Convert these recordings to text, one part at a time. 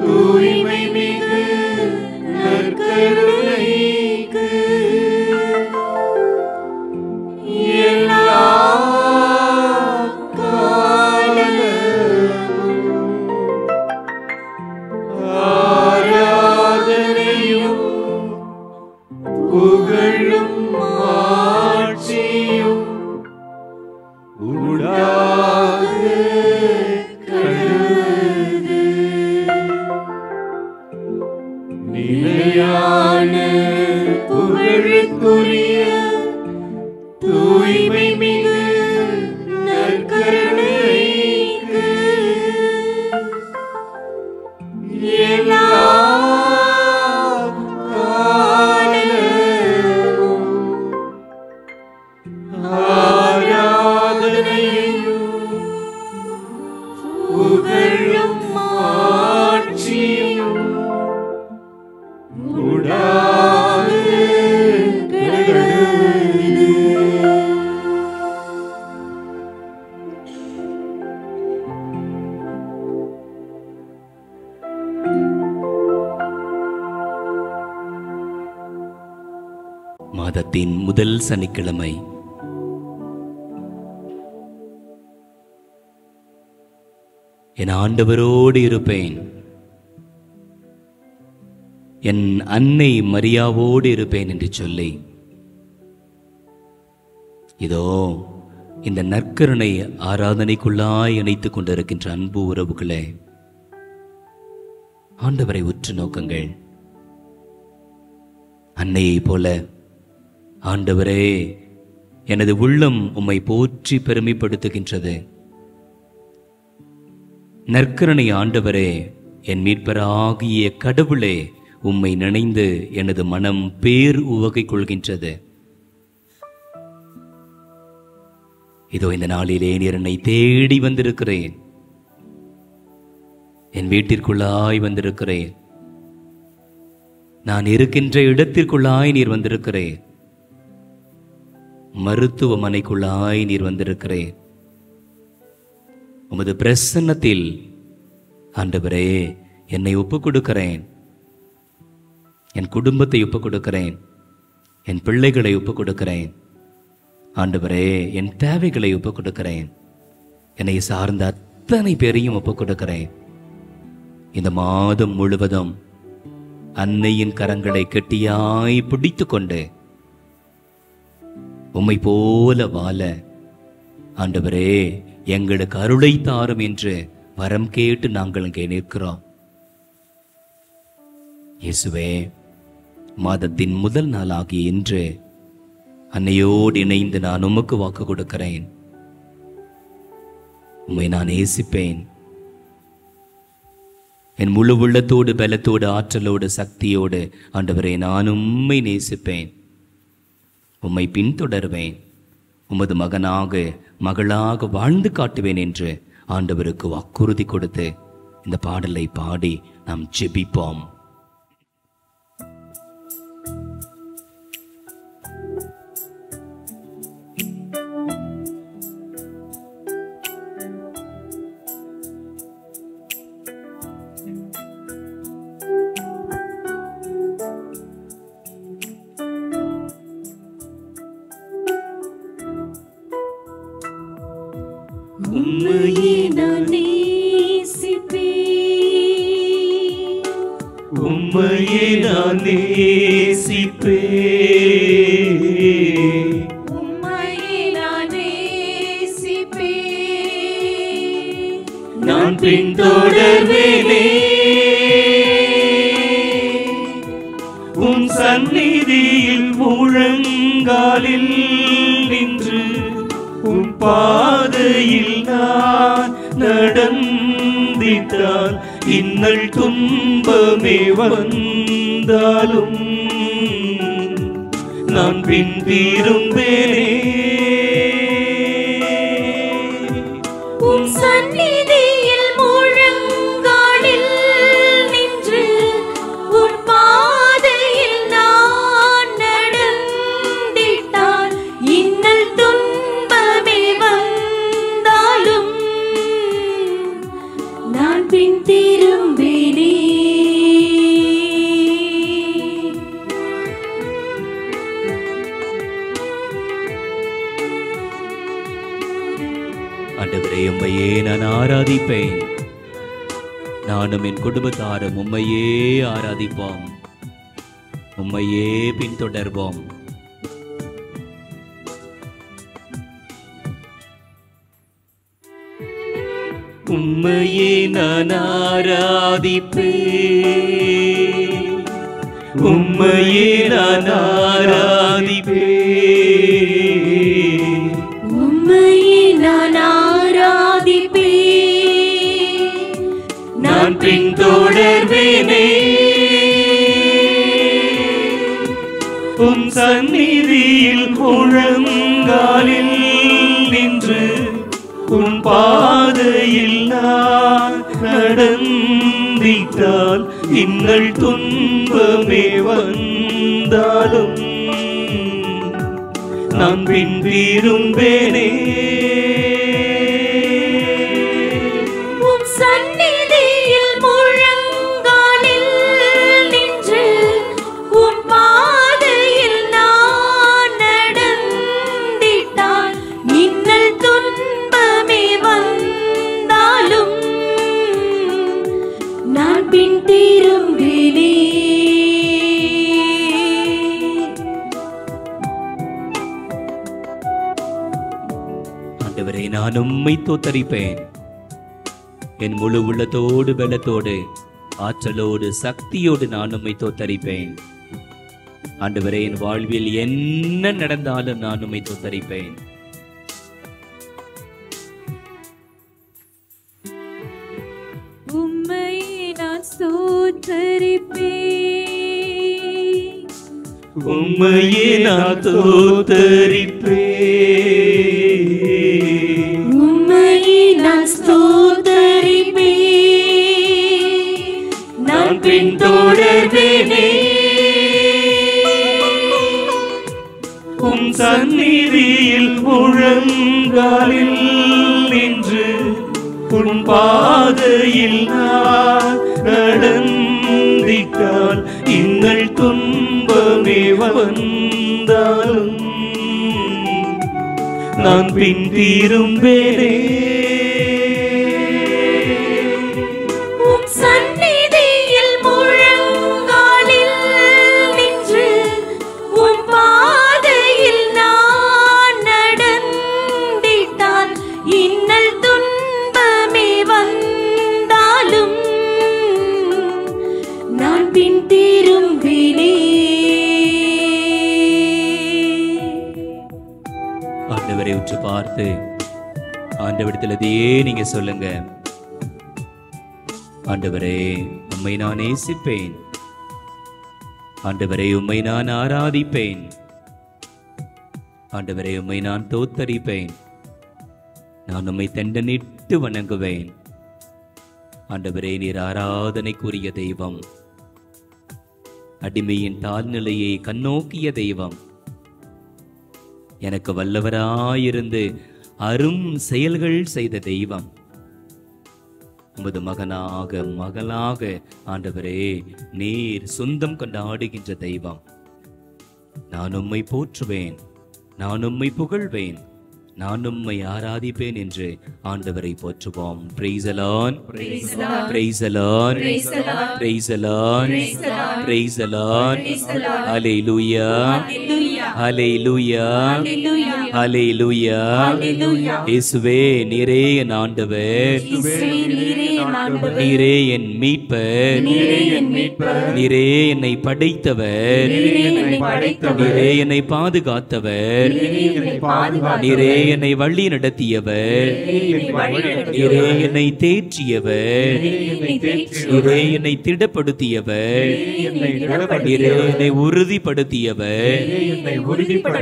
தூய்மை மிகு நற்கருணைக்கு எல்லா காலமும் ஆராதனையும் புகழும் ஆட்சியும் உண்டாக கடவுது. நிலையான புகழுக்குரிய தூய்மை மிகு நற்கருணைக்கு எல்லா காலமும் ஆராதனையும் புகழும் ஆட்சியும் உண்டாக கடவுது. மாதத்தின் முதல் சனிக்கிழமை. என் ஆண்டவரோடு இருப்பேன், என் அன்னை மரியாவோடு இருப்பேன் என்று சொல்லி இதோ இந்த நற்கருணை ஆராதனைக்குள்ளாய் இணைத்துக் கொண்டிருக்கின்ற அன்பு உறவுகளே, ஆண்டவரை உற்று நோக்குங்கள். அன்னையை போல ஆண்டவரே, எனது உள்ளம் உம்மை போற்றி பெருமைப்படுத்துகின்றது. நற்கருணை ஆண்டவரே, என் மீட்பராகிய கடவுளே, உம்மை நினைந்து எனது மனம் பேர் உவகை கொள்கின்றது. இதோ இந்த நாளிலே நீர் என்னை தேடி வந்திருக்கிறேன், என் வீட்டிற்குள்ளாய் வந்திருக்கிறேன், நான் இருக்கின்ற இடத்திற்குள்ளாய் நீர் வந்திருக்கிறேன், மருத்துவமனைக்குள்ளாய் நீர் வந்திருக்கிறேன். உமது பிரசன்னத்தில் ஆண்டவரே என்னை ஒப்புக் கொடுக்கிறேன், என் குடும்பத்தை ஒப்புக் கொடுக்கிறேன், என் பிள்ளைகளை ஒப்புக் கொடுக்கிறேன். ஆண்டவரே, என் தேவைகளை ஒப்புக் கொடுக்கிறேன், என்னை சார்ந்த அத்தனை பேரையும் ஒப்புக் கொடுக்கிறேன். இந்த மாதம் முழுவதும் அன்னையின் கரங்களை கெட்டியாய் பிடித்து கொண்டு உம்மை போல வாழ ஆண்டவரே எங்களுக்கு அருளை தாரும் என்று வரம் கேட்டு நாங்கள் இங்கே நிற்கிறோம். இயேசுவே, மாதத்தின் முதல் நாளாகிய இன்று அன்னையோடு இணைந்து நான் உமக்கு வாக்கு கொடுக்கிறேன். உம்மை நான் நேசிப்பேன். என் முழு உள்ளத்தோடு, பலத்தோடு, ஆற்றலோடு, சக்தியோடு ஆண்டவரே நான் உம்மை நேசிப்பேன். உம்மை பின்தொடர்வேன். உமது மகனாக, மகளாக வாழ்ந்து காட்டுவேன் என்று ஆண்டவருக்கு வாக்குறுதி கொடுத்து இந்த பாடலை பாடி நாம் ஜெபிப்போம். உம்மையே நான் நேசிப்பேன், உம்மையே நான் நேசிப்பேன், உம்மையே நான் நேசிப்பேன். நான் பின்தொடர்வேனே உம் சந்நிதியில் முழங்காலில் நின்று, உம் பாதையில் நான் நடந்திட்டால் இன்னல் துன்பமே வந்தாலும் நான் பின் திரும்பேனே. உம் சந்நிதியில் முழங்காலில் நின்று, உம் பாதையில் நான் நடந்திட்டால் இன்னல் துன்பமே வந்தாலும் நான் பின் தோத்தரிப்பேன். நானும் என் குடும்பத்தாரும் உம்மையே ஆராதிப்போம், உம்மையே பின்தொடர்வோம். உம்மையே நான் ஆராதிப்பேன், உம்மையே நான் ஆராதிப்பேன், உம்மையே நான் ஆராதிப்பேன். நான் பின்தொடர்வேனே உம் சந்நிதியில் முழங்காலில் நின்று உம் பாதையில் நான் நடந்திட்டால் இன்னல் துன்பமே வந்தாலும் நான் பின் திரும்பேனே. உம் சந்நிதியில் முழங்காலில் நின்று உம் பாதையில் நான் நடந்திட்டால் இன்னல் துன்பமே வந்தாலும் நான் பின் திரும்பினே. ஆண்டவரே, நான் உம்மை தோத்தரிப்பேன். என் முழு உள்ளத்தோடு பலத்தோடு ஆற்றலோடு சக்தியோடு நான் உம்மை தோத்தரிப்பேன். ஆண்டவரே, என் வாழ்வில் என்ன நடந்தாலும் நான் உம்மை தோத்தரிப்பேன். உம்மை நான் ஸ்தோத்தரிப்பேன், உம்மையே நான் தோத்தரிப்பேன், உம்மையே நான் ஸ்தோத்தரிப்பேன். நான் பின்தொடர்வேனே உம் சந்நிதியில் முழங்காலில் நின்று உன் பாதையில் நான் நடந்திட்டால் இன்னல் துன்பமே வந்தாலும் நான் பின் திரும்பேனே. உம் சந்நிதியில் முழங்காலில் நின்று உம் பாதையில் நான் நடந்திட்டால் இன்னல் துன்பமே வந்தாலும் நான் பின் திரும்பினே. ஆண்டவரை உற்று பார்த்து ஆண்டவரிடத்தில் அதையே நீங்க சொல்லுங்க. ஆண்டவரே, உம்மை நான் நேசிப்பேன். ஆண்டவரே, உம்மை நான் ஆராதிப்பேன். ஆண்டவரே, உம்மை நான் தோத்தரிப்பேன். நான் உம்மை தண்டனிட்டு வணங்குவேன். ஆண்டவரே, நீர் ஆராதனைக்குரிய தெய்வம், அடிமையின் தாழ்நிலையை கண்ணோக்கிய தெய்வம், எனக்கு வல்லவராயிருந்து அரும் செயல்கள் செய்த தெய்வம், உமது மகனாக மகளாக ஆண்டவரே நீர் சொந்தம் கொண்டாடுகின்ற தெய்வம். நான் உம்மை போற்றுவேன், நான் உம்மை புகழ்வேன், நான் உம்மை ஆராதிப்பேன் என்று ஆண்டவரை போற்றுவோம். Praise the Lord, praise the Lord, praise the Lord, praise the Lord, praise the Lord, hallelujah, hallelujah, hallelujah. இயேசுவே, நீரே என் ஆண்டவர், நீரே என் மீட்பர், நீரே என்னை படைத்தவர், நீரே என்னை பாதுகாத்தவர், நீரே என்னை வழி நடத்தியவர், நீரே என்னை தேற்றியவர், நீரே என்னை திடப்படுத்தியவர், நீரே என்னை உறுதிப்படுத்தியவர்,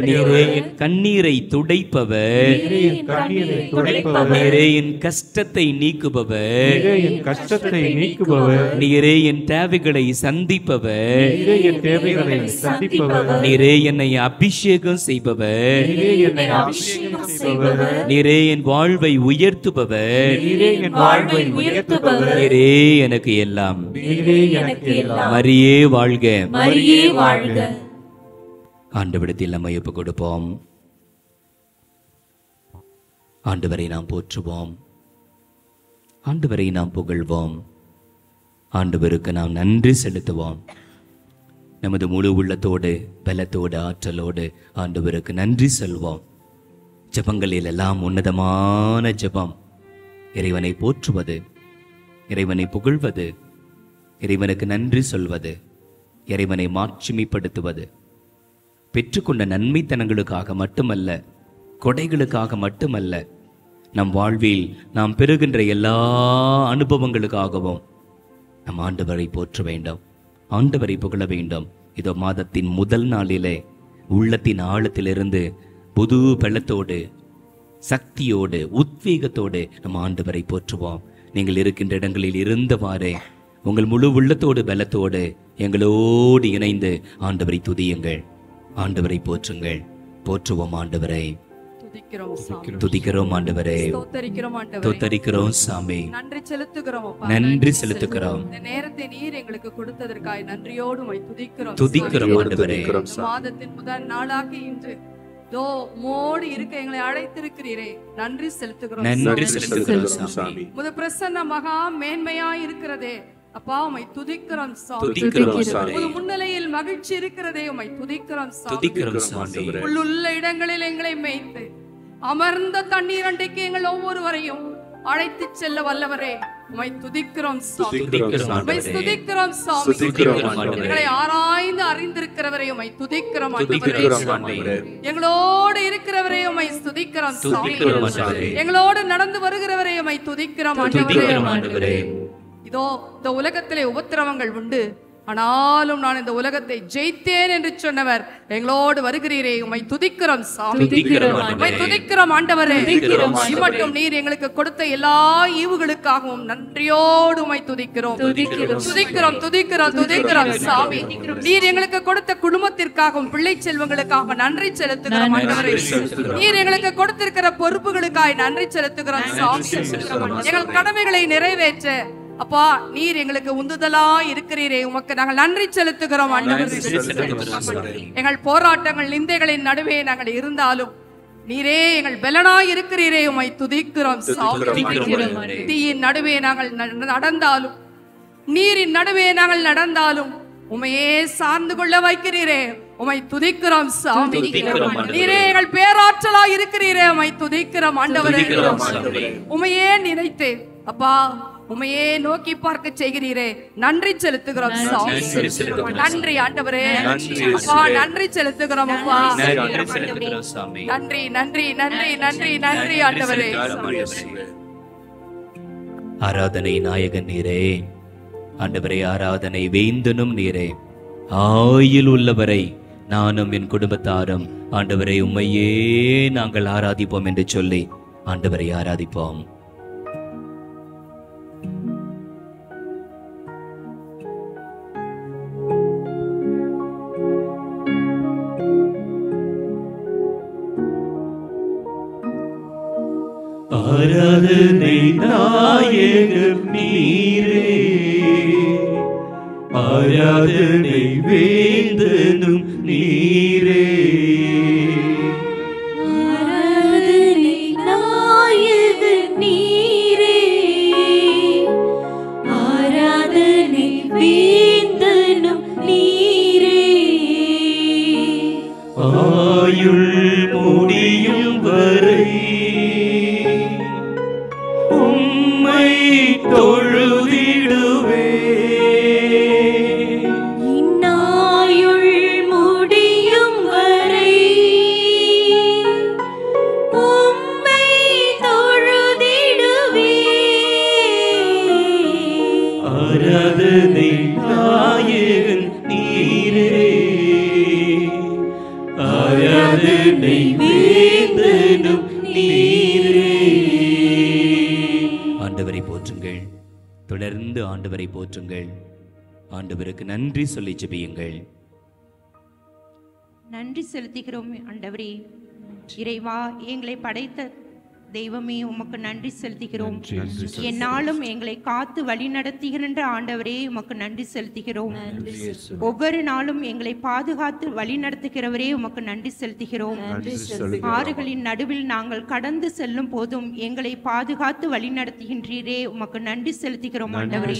நீரே என் கண்ணீரை துடைப்பவர், நீரே என் கஷ்டத்தை நீக்குபவர், நீரே என் தேவைகளை சந்திப்பவர், நீரே என்னை அபிஷேகம் செய்பவர், நீரே என் வாழ்வை உயர்த்துபவர், நீரே எனக்கு எல்லாம். மரியே வாழ்க, ஆண்டவரிடத்தில் நம்மை ஒப்புக் கொடுப்போம். ஆண்டவரை நாம் போற்றுவோம். ஆண்டவரை நாம் புகழ்வோம். ஆண்டவருக்கு நாம் நன்றி செலுத்துவோம். நமது முழு உள்ளத்தோடு பலத்தோடு ஆற்றலோடு ஆண்டவருக்கு நன்றி சொல்வோம். ஜெபங்களில் எல்லாம் உன்னதமான ஜெபம் இறைவனை போற்றுவது, இறைவனை புகழ்வது, இறைவனுக்கு நன்றி சொல்வது, இறைவனை மாட்சிமைப்படுத்துவது. பெற்றுக்கொண்ட நன்மைத்தனங்களுக்காக மட்டுமல்ல, கொடைகளுக்காக மட்டுமல்ல, நம் வாழ்வில் நாம் பெறுகின்ற எல்லா அனுபவங்களுக்காகவும் நம் ஆண்டவரை போற்ற வேண்டும், ஆண்டவரை புகழ வேண்டும். இதோ மாதத்தின் முதல் நாளிலே உள்ளத்தின் ஆழத்திலிருந்து புது பலத்தோடு சக்தியோடு உத்வேகத்தோடு நம் ஆண்டவரை போற்றுவோம். நீங்கள் இருக்கின்ற இடங்களில் இருந்தவாறே உங்கள் முழு உள்ளத்தோடு பலத்தோடு எங்களோடு இணைந்து ஆண்டவரை துதியுங்கள், ஆண்டவரை போற்றுங்கள். போற்றுவோம் ஆண்டவரை, துதிக்கிறோம் ஆண்டவரே, ஸ்தோத்தரிக்கிறோம் சாமி, நன்றி செலுத்துகிறோம், நன்றி செலுத்துகிறோம். இந்த நேரத்தை நீர் எங்களுக்கு கொடுத்ததற்காய் நன்றியோடு உம்மை துதிக்கிறோம், துதிக்கிறோம் ஆண்டவரே. மாதத்தின் முதல் நாளாக இன்று தோ மோடி இருக்க எங்களை அழைத்திருக்கிறீரே, நன்றி செலுத்துகிறோம், நன்றி செலுத்துகிறோம் சாமி. முத பிரசன்ன மகா மேன்மையா இருக்கிறதே அப்பா, உம்மை துதிக்கிறோம் துதிக்கிறோம் சாமி. முது முன்னிலையில் மகிழ்ச்சி இருக்கிறதே, உம்மை துதிக்கிறோம் துதிக்கிறோம் சாமி. உள்ளுள்ள இடங்களில் எங்களை மேய்த்து அமர்ந்த தண்ணீர் அண்டைக்கு எங்கள் ஒவ்வொருவரையும் அழைத்து செல்ல வல்லவரே, உம்மை துதிக்கிறோம் சாமி, உம்மை துதிக்கிறோம் சாமி. எங்களை ஆராய்ந்து அறிந்திருக்கிறவரே, உம்மை துதிக்கிறோம் ஆண்டவரே. எங்களோடு இருக்கிறவரே, உம்மை துதிக்கிறோம் சாமி. எங்களோடு நடந்து வருகிறவரே, உம்மை துதிக்கிறோம் ஆண்டவரே. இதோ இந்த உலகத்திலே உபத்திரவங்கள் உண்டு, ஆனாலும் நான் இந்த உலகத்தை ஜெயித்தேன் என்று சொன்னவர் எங்களோடு வருகிறீரே, உம்மை துதிக்கிறோம் சாமி, உம்மை துதிக்கிறோம் ஆண்டவரே. மட்டும் நீர் எங்களுக்கு கொடுத்த எல்லா ஈவுகளுக்காகவும் நன்றியோடு உம்மை துதிக்கிறோம், துதிக்கிறோம் துதிக்கிறோம் துதிக்கிறோம் சாமி. நீர் எங்களுக்கு கொடுத்த குடும்பத்திற்காகவும் பிள்ளை செல்வங்களுக்காக நன்றி செலுத்துகிறோம் ஆண்டவரே. நீர் எங்களுக்கு கொடுத்திருக்கிற பொறுப்புகளுக்காக நன்றி செலுத்துகிறோம் சாமி. எங்கள் கடமைகளை நிறைவேற்ற அப்பா நீர் எங்களுக்கு உந்துதலா இருக்கிறீரே, உமக்கு நாங்கள் நன்றி செலுத்துகிறோம் ஆண்டவரே. எங்கள் போராட்டங்கள் நிந்தைகளின் நடுவே நாங்கள் இருந்தாலும் நீரே எங்கள் பலனாய் இருக்கிறீரே, உம்மை துதிக்கிறோம் சாமி. தீயின் நடுவே நாங்கள் நடந்தாலும், நீரின் நடுவே நாங்கள் நடந்தாலும் உம்மையே சார்ந்து கொள்ள வைக்கிறீரே, உம்மை துதிக்கிறோம் சாமி. நீரே எங்கள் பேராற்றலா இருக்கிறீரே, உம்மை துதிக்கிறோம் ஆண்டவரே. உம்மையே நினைத்து அப்பா உம்மையே நோக்கி பார்க்க செய்கிறீரே, நன்றி செலுத்துகிறோம் சாமி. நன்றி ஆண்டவரே, அப்பா நன்றி செலுத்துகிறோம் அப்பா. நன்றி நன்றி நன்றி நன்றி நன்றி ஆண்டவரே. ஆராதனை நாயகன் நீரே ஆண்டவரே, ஆராதனை வேந்தனும் நீரே. ஆயுள் உள்ளவரை நானும் என் குடும்பத்தாரும் ஆண்டவரை உம்மையே நாங்கள் ஆராதிப்போம் என்று சொல்லி ஆண்டவரை ஆராதிப்போம். ஆராதனை நாயகர் நீரே, ஆராதனை வேந்தனும் நீரே. ஆராதனை நாயகர் நீரே, ஆராதனை வேந்தனும் நீரே. ஆயுள் முடியும் வரை உம்மை தொழுதிடுவே. இந்நாயுள் முடியும் வரை உம்மை தொழுதிடுவே. ஆராதனை நாயகன் நீரே, ஆராதனை வேந்தனும் நீரே. ஆண்டவரை போற்றுங்கள், தொடர்ந்து ஆண்டவரை போற்றுங்கள். ஆண்டவருக்கு நன்றி சொல்லி ஜெபியுங்கள். நன்றி செலுத்துகிறோம் ஆண்டவரே. இறைவா, எங்களை படைத்த தெய்வமே உமக்கு நன்றி செலுத்துகிறோம். என்னாலும் எங்களை காத்து வழி நடத்துகின்ற ஆண்டவரே உமக்கு நன்றி செலுத்துகிறோம். ஒவ்வொரு நாளும் எங்களை பாதுகாத்து வழி நடத்துகிறவரே உமக்கு நன்றி செலுத்துகிறோம். ஆறுகளின் நடுவில் நாங்கள் கடந்து செல்லும் போதும் எங்களை பாதுகாத்து வழி நடத்துகின்றீரே உமக்கு நன்றி செலுத்துகிறோம் ஆண்டவரே.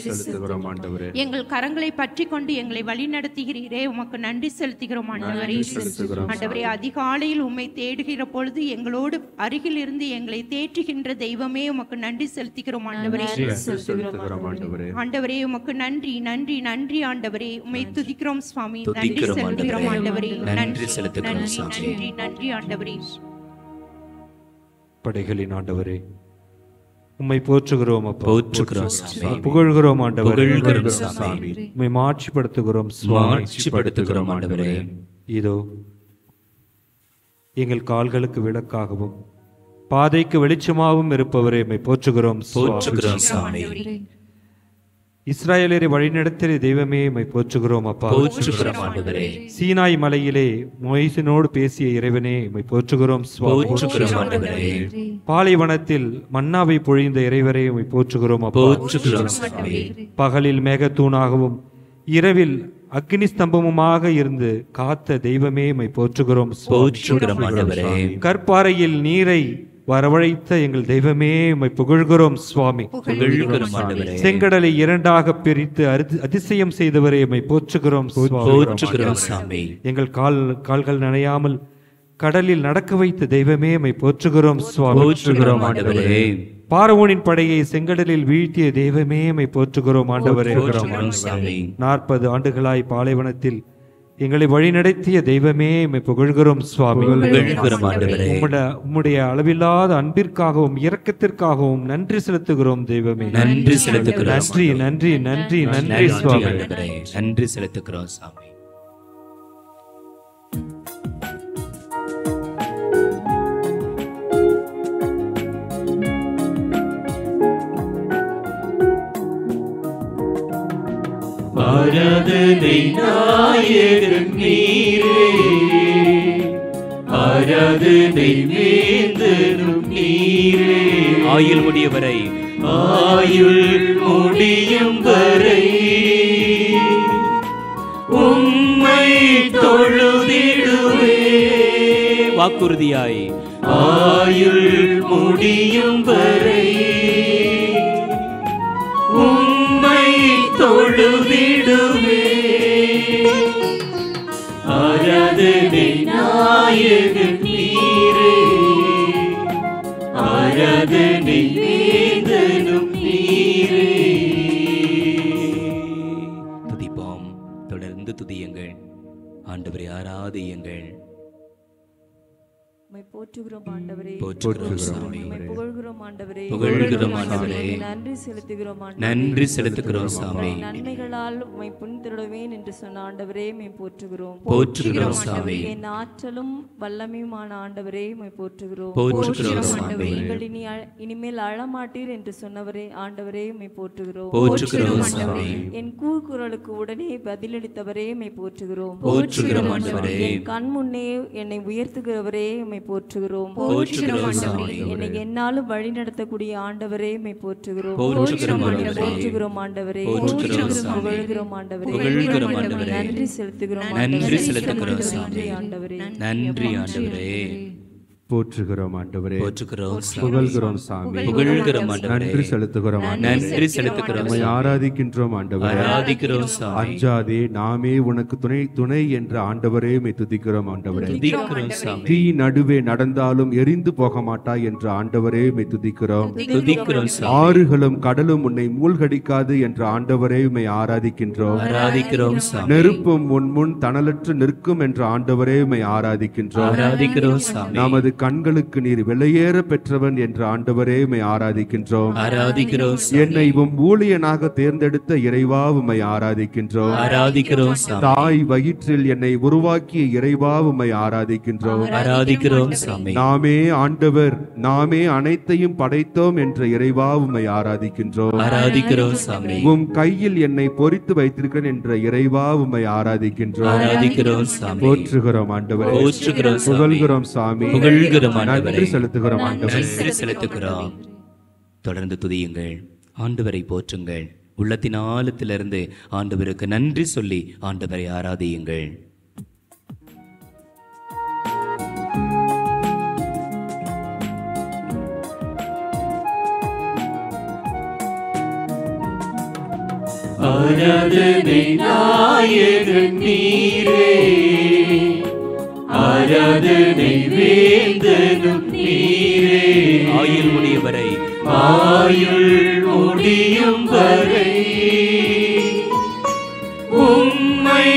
எங்கள் கரங்களை பற்றி கொண்டு எங்களை வழி நடத்துகிறீரே உமக்கு நன்றி செலுத்துகிறோம் ஆண்டவரே. ஆண்டவரே, அதிகாலையில் உம்மை தேடுகிற பொழுது எங்களோடு அருகில் இருந்து எங்களை தேற்றுகின்ற தெய்வமே உமக்கு நன்றி செலுத்துகிறோம் ஆண்டவரே. ஆண்டவரே உமக்கு நன்றி நன்றி நன்றி ஆண்டவரே. உம்மை துதிக்கிறோம் சுவாமி. நன்றி செலுத்துகிறோம் ஆண்டவரே. நன்றி செலுத்துகிறோம் நன்றி நன்றி ஆண்டவரே. படைகளின் ஆண்டவரே உம்மை போற்றுகிறோம் அப்பா. போற்றுகிறோம் சுவாமி. புகழ்கிறோம் ஆண்டவரே. புகழ்கிறோம் சுவாமி. உம்மை மாட்சிப்படுத்துகிறோம் சுவாமி. மாட்சிப்படுத்துகிறோம் ஆண்டவரே. இதோ எங்கள் கால்களுக்கு விளக்காகவும் பாதைக்கு வெளிச்சமாகவும் இருப்பவரே உம்மை போற்றுகிறோம் போற்றுகிறோம் சுவாமி. இஸ்ராயேலரை வழிநடத்திய தெய்வமே உம்மை போற்றுகிறோம் அப்பா. போற்றுகிறோம் ஆண்டவரே. சீனாய் மலையிலே மோசேயோடு பேசிய இறைவனே உம்மை போற்றுகிறோம் போற்றுகிறோம் ஆண்டவரே. பாலைவனத்தில் மன்னாவை பொழிந்த இறைவரே உம்மை போற்றுகிறோம் அப்பா. போற்றுகிறோம் சுவாமி. பகலில் மேகத்தூணாகவும் இரவில் அக்னி ஸ்தம்பமுமாக இருந்து காத்த தெய்வமே உம்மை போற்றுகிறோம் போற்றுகிறோம் ஆண்டவரே. கற்பாறையில் நீரை வரவழைத்த எங்கள் தெய்வமே உம்மை புகழ்கிறோம் சுவாமி. புகழ்கிறோம் ஆண்டவரே. செங்கடலை இரண்டாக பிரித்து அதிசயம் செய்தவரே உம்மை போற்றுகிறோம் போற்றுகிறோம் சுவாமி. எங்கள் கால்கள் நனையாமல் கடலில் நடக்க வைத்த தெய்வமே உம்மை போற்றுகிறோம் சுவாமி. போற்றுகிறோம் ஆண்டவரே. பார்வோனின் படையை செங்கடலில் வீழ்த்திய தெய்வமே உம்மை போற்றுகிறோம் ஆண்டவரே. 40 ஆண்டுகளாய் பாலைவனத்தில் எங்களை வழிநடத்திய தெய்வமே உம்மை புகழ்கிறோம் சுவாமி. உம்முடைய அளவில்லாத அன்பிற்காகவும் இரக்கத்திற்காகவும் நன்றி செலுத்துகிறோம் தெய்வமே. நன்றி செலுத்துகிறோம். நன்றி நன்றி நன்றி நன்றி சுவாமி. நன்றி செலுத்துகிறோம் சுவாமி. ஆராதனை நாயகன் நீரே, ஆராதனை வேந்தனும் நீரே. ஆயுள் முடியவரை ஆயுள் முடியும் வரை உம்மை தொழுதிடுவே. வாக்குறுதியாய் ஆயுள் முடியும் வரை உம்மை தொழுதிடுவே. ஆராதனை நாயகன் நீரே, ஆராதனை வேந்தனும் நீரே. துதிப்போம். தொடர்ந்து துதியுங்கள். ஆண்டவரை ஆராதியுங்கள். உம்மை போற்றுகிறோம் ஆண்டவரே. போற்றுகிறோம் சுவாமி. உம்மை புகழ்கிறோம் ஆண்டவரே. புகழ்கிறோம் ஆண்டவரே. நன்றி செலுத்துகிறோம் ஆண்டவரே. நன்றி செலுத்துகிறோம் சுவாமி. நன்மைகளால் உம்மை பின்தொடர்வேன் என்று சொன்ன ஆண்டவரே உம்மை போற்றுகிறோம். போற்றுகிறோம் சுவாமி. என் ஆற்றலும் வல்லமையுமான ஆண்டவரே உம்மை போற்றுகிறோம். போற்றுகிறோம் சுவாமி. நீங்கள் இனிமேல் அழமாட்டீர் என்று சொன்னவரே ஆண்டவரே உம்மை போற்றுகிறோம். போற்றுகிறோம் சுவாமி. என் கூக்குரலுக்கு உடனே பதிலளித்தவரே உம்மை போற்றுகிறோம். போற்றுகிறோம் ஆண்டவரே. என் கண் முன்னே என்னை உயர்த்துகிறவரே உம்மை போற்றுகிறோம். போற்றுகிறோம் சுவாமி. என்னை என்னாலும் வழி நடத்தக்கூடிய ஆண்டவரே உம்மை போற்றுகிறோம். போற்றுகிறோம் ஆண்டவரே. போற்றுகிறோம் ஆண்டவரே. போற்றுகிறோம் சுவாமி. புகழ்கிறோம் ஆண்டவரே. புகழ்கிறோம் ஆண்டவரே. நன்றி செலுத்துகிறோம். நன்றி செலுத்துகிறோம் சுவாமி. ஆண்டவரே. நன்றி ஆண்டவரே. போற்றுகிறோம் ஆண்டவரே. போற்றுகிறோம் சுவாமி. புகழ்கிறோம் சாமி. புகழ்கிறோம் ஆண்டவரே. நன்றி செலுத்துகிறோம் ஆண்டவரே. நன்றி செலுத்துகிறோம் உம்மை ஆராதிக்கின்றோம் ஆண்டவரே. ஆராதிக்கிறோம் சுவாமி. அஞ்சாதே நாமே உனக்கு துணை என்ற ஆண்டவரே உம்மை துதிக்கிறோம் ஆண்டவரே. துதிக்கிறோம் சுவாமி. தீ நடுவே நடந்தாலும் எரிந்து போக மாட்டாய் என்ற ஆண்டவரே உம்மை துதிக்கிறோம். துதிக்கிறோம் சுவாமி. ஆறுகளும் கடலும் உன்னை மூழ்கடிக்காது என்ற ஆண்டவரே உம்மை ஆராதிக்கின்றோம். ஆராதிக்கிறோம் சுவாமி. நெருப்பும் உன் முன் தணலற்று நிற்கும் என்ற ஆண்டவரே உம்மை ஆராதிக்கின்றோம். ஆராதிக்கிறோம் சுவாமி. நமது கண்களுக்கு நீர் வெளியேற பெற்றவன் என்ற ஆண்டவரே உம்மை ஆராதிக்கின்றோம். ஆராதிக்கிறோம் சுவாமி. என்னை உம் ஊழியனாக தேர்ந்தெடுத்த இறைவா உம்மை ஆராதிக்கின்றோம். ஆராதிக்கிறோம் சுவாமி. தாய் வயிற்றில் என்னை உருவாக்கிய இறைவா உம்மை ஆராதிக்கின்றோம். ஆராதிக்கிறோம் சுவாமி. நாமே ஆண்டவர், நாமே அனைத்தையும் படைத்தோம் என்ற இறைவா உம்மை ஆராதிக்கின்றோம். ஆராதிக்கிறோம் சுவாமி. உம் கையில் என்னை பொறித்து வைத்திருக்கிறேன் என்ற இறைவா உம்மை ஆராதிக்கின்றோம். ஆராதிக்கிறோம் சுவாமி. போற்றுகிறோம் ஆண்டவரே. போற்றுகிறோம் சுவாமி. புகழ்கிறோம் சாமி. புகழ்கிறோம் செலுத்துகிறோம் ஆண்டவரே. நன்றி செலுத்துகிறோம் ஆண்டவரே. நன்றி செலுத்துகிறோம். தொடர்ந்து துதியுங்கள், ஆண்டவரை போற்றுங்கள். உள்ளத்தின் ஆழத்திலிருந்து ஆண்டவருக்கு நன்றி சொல்லி ஆண்டவரை ஆராதியுங்கள். ஆராதனை நாயகன் நீரே, ஆராதனை வேந்தனும் நீரே. ஆயுள் முடியும் வரை, ஆயுள் முடியும் வரை உம்மை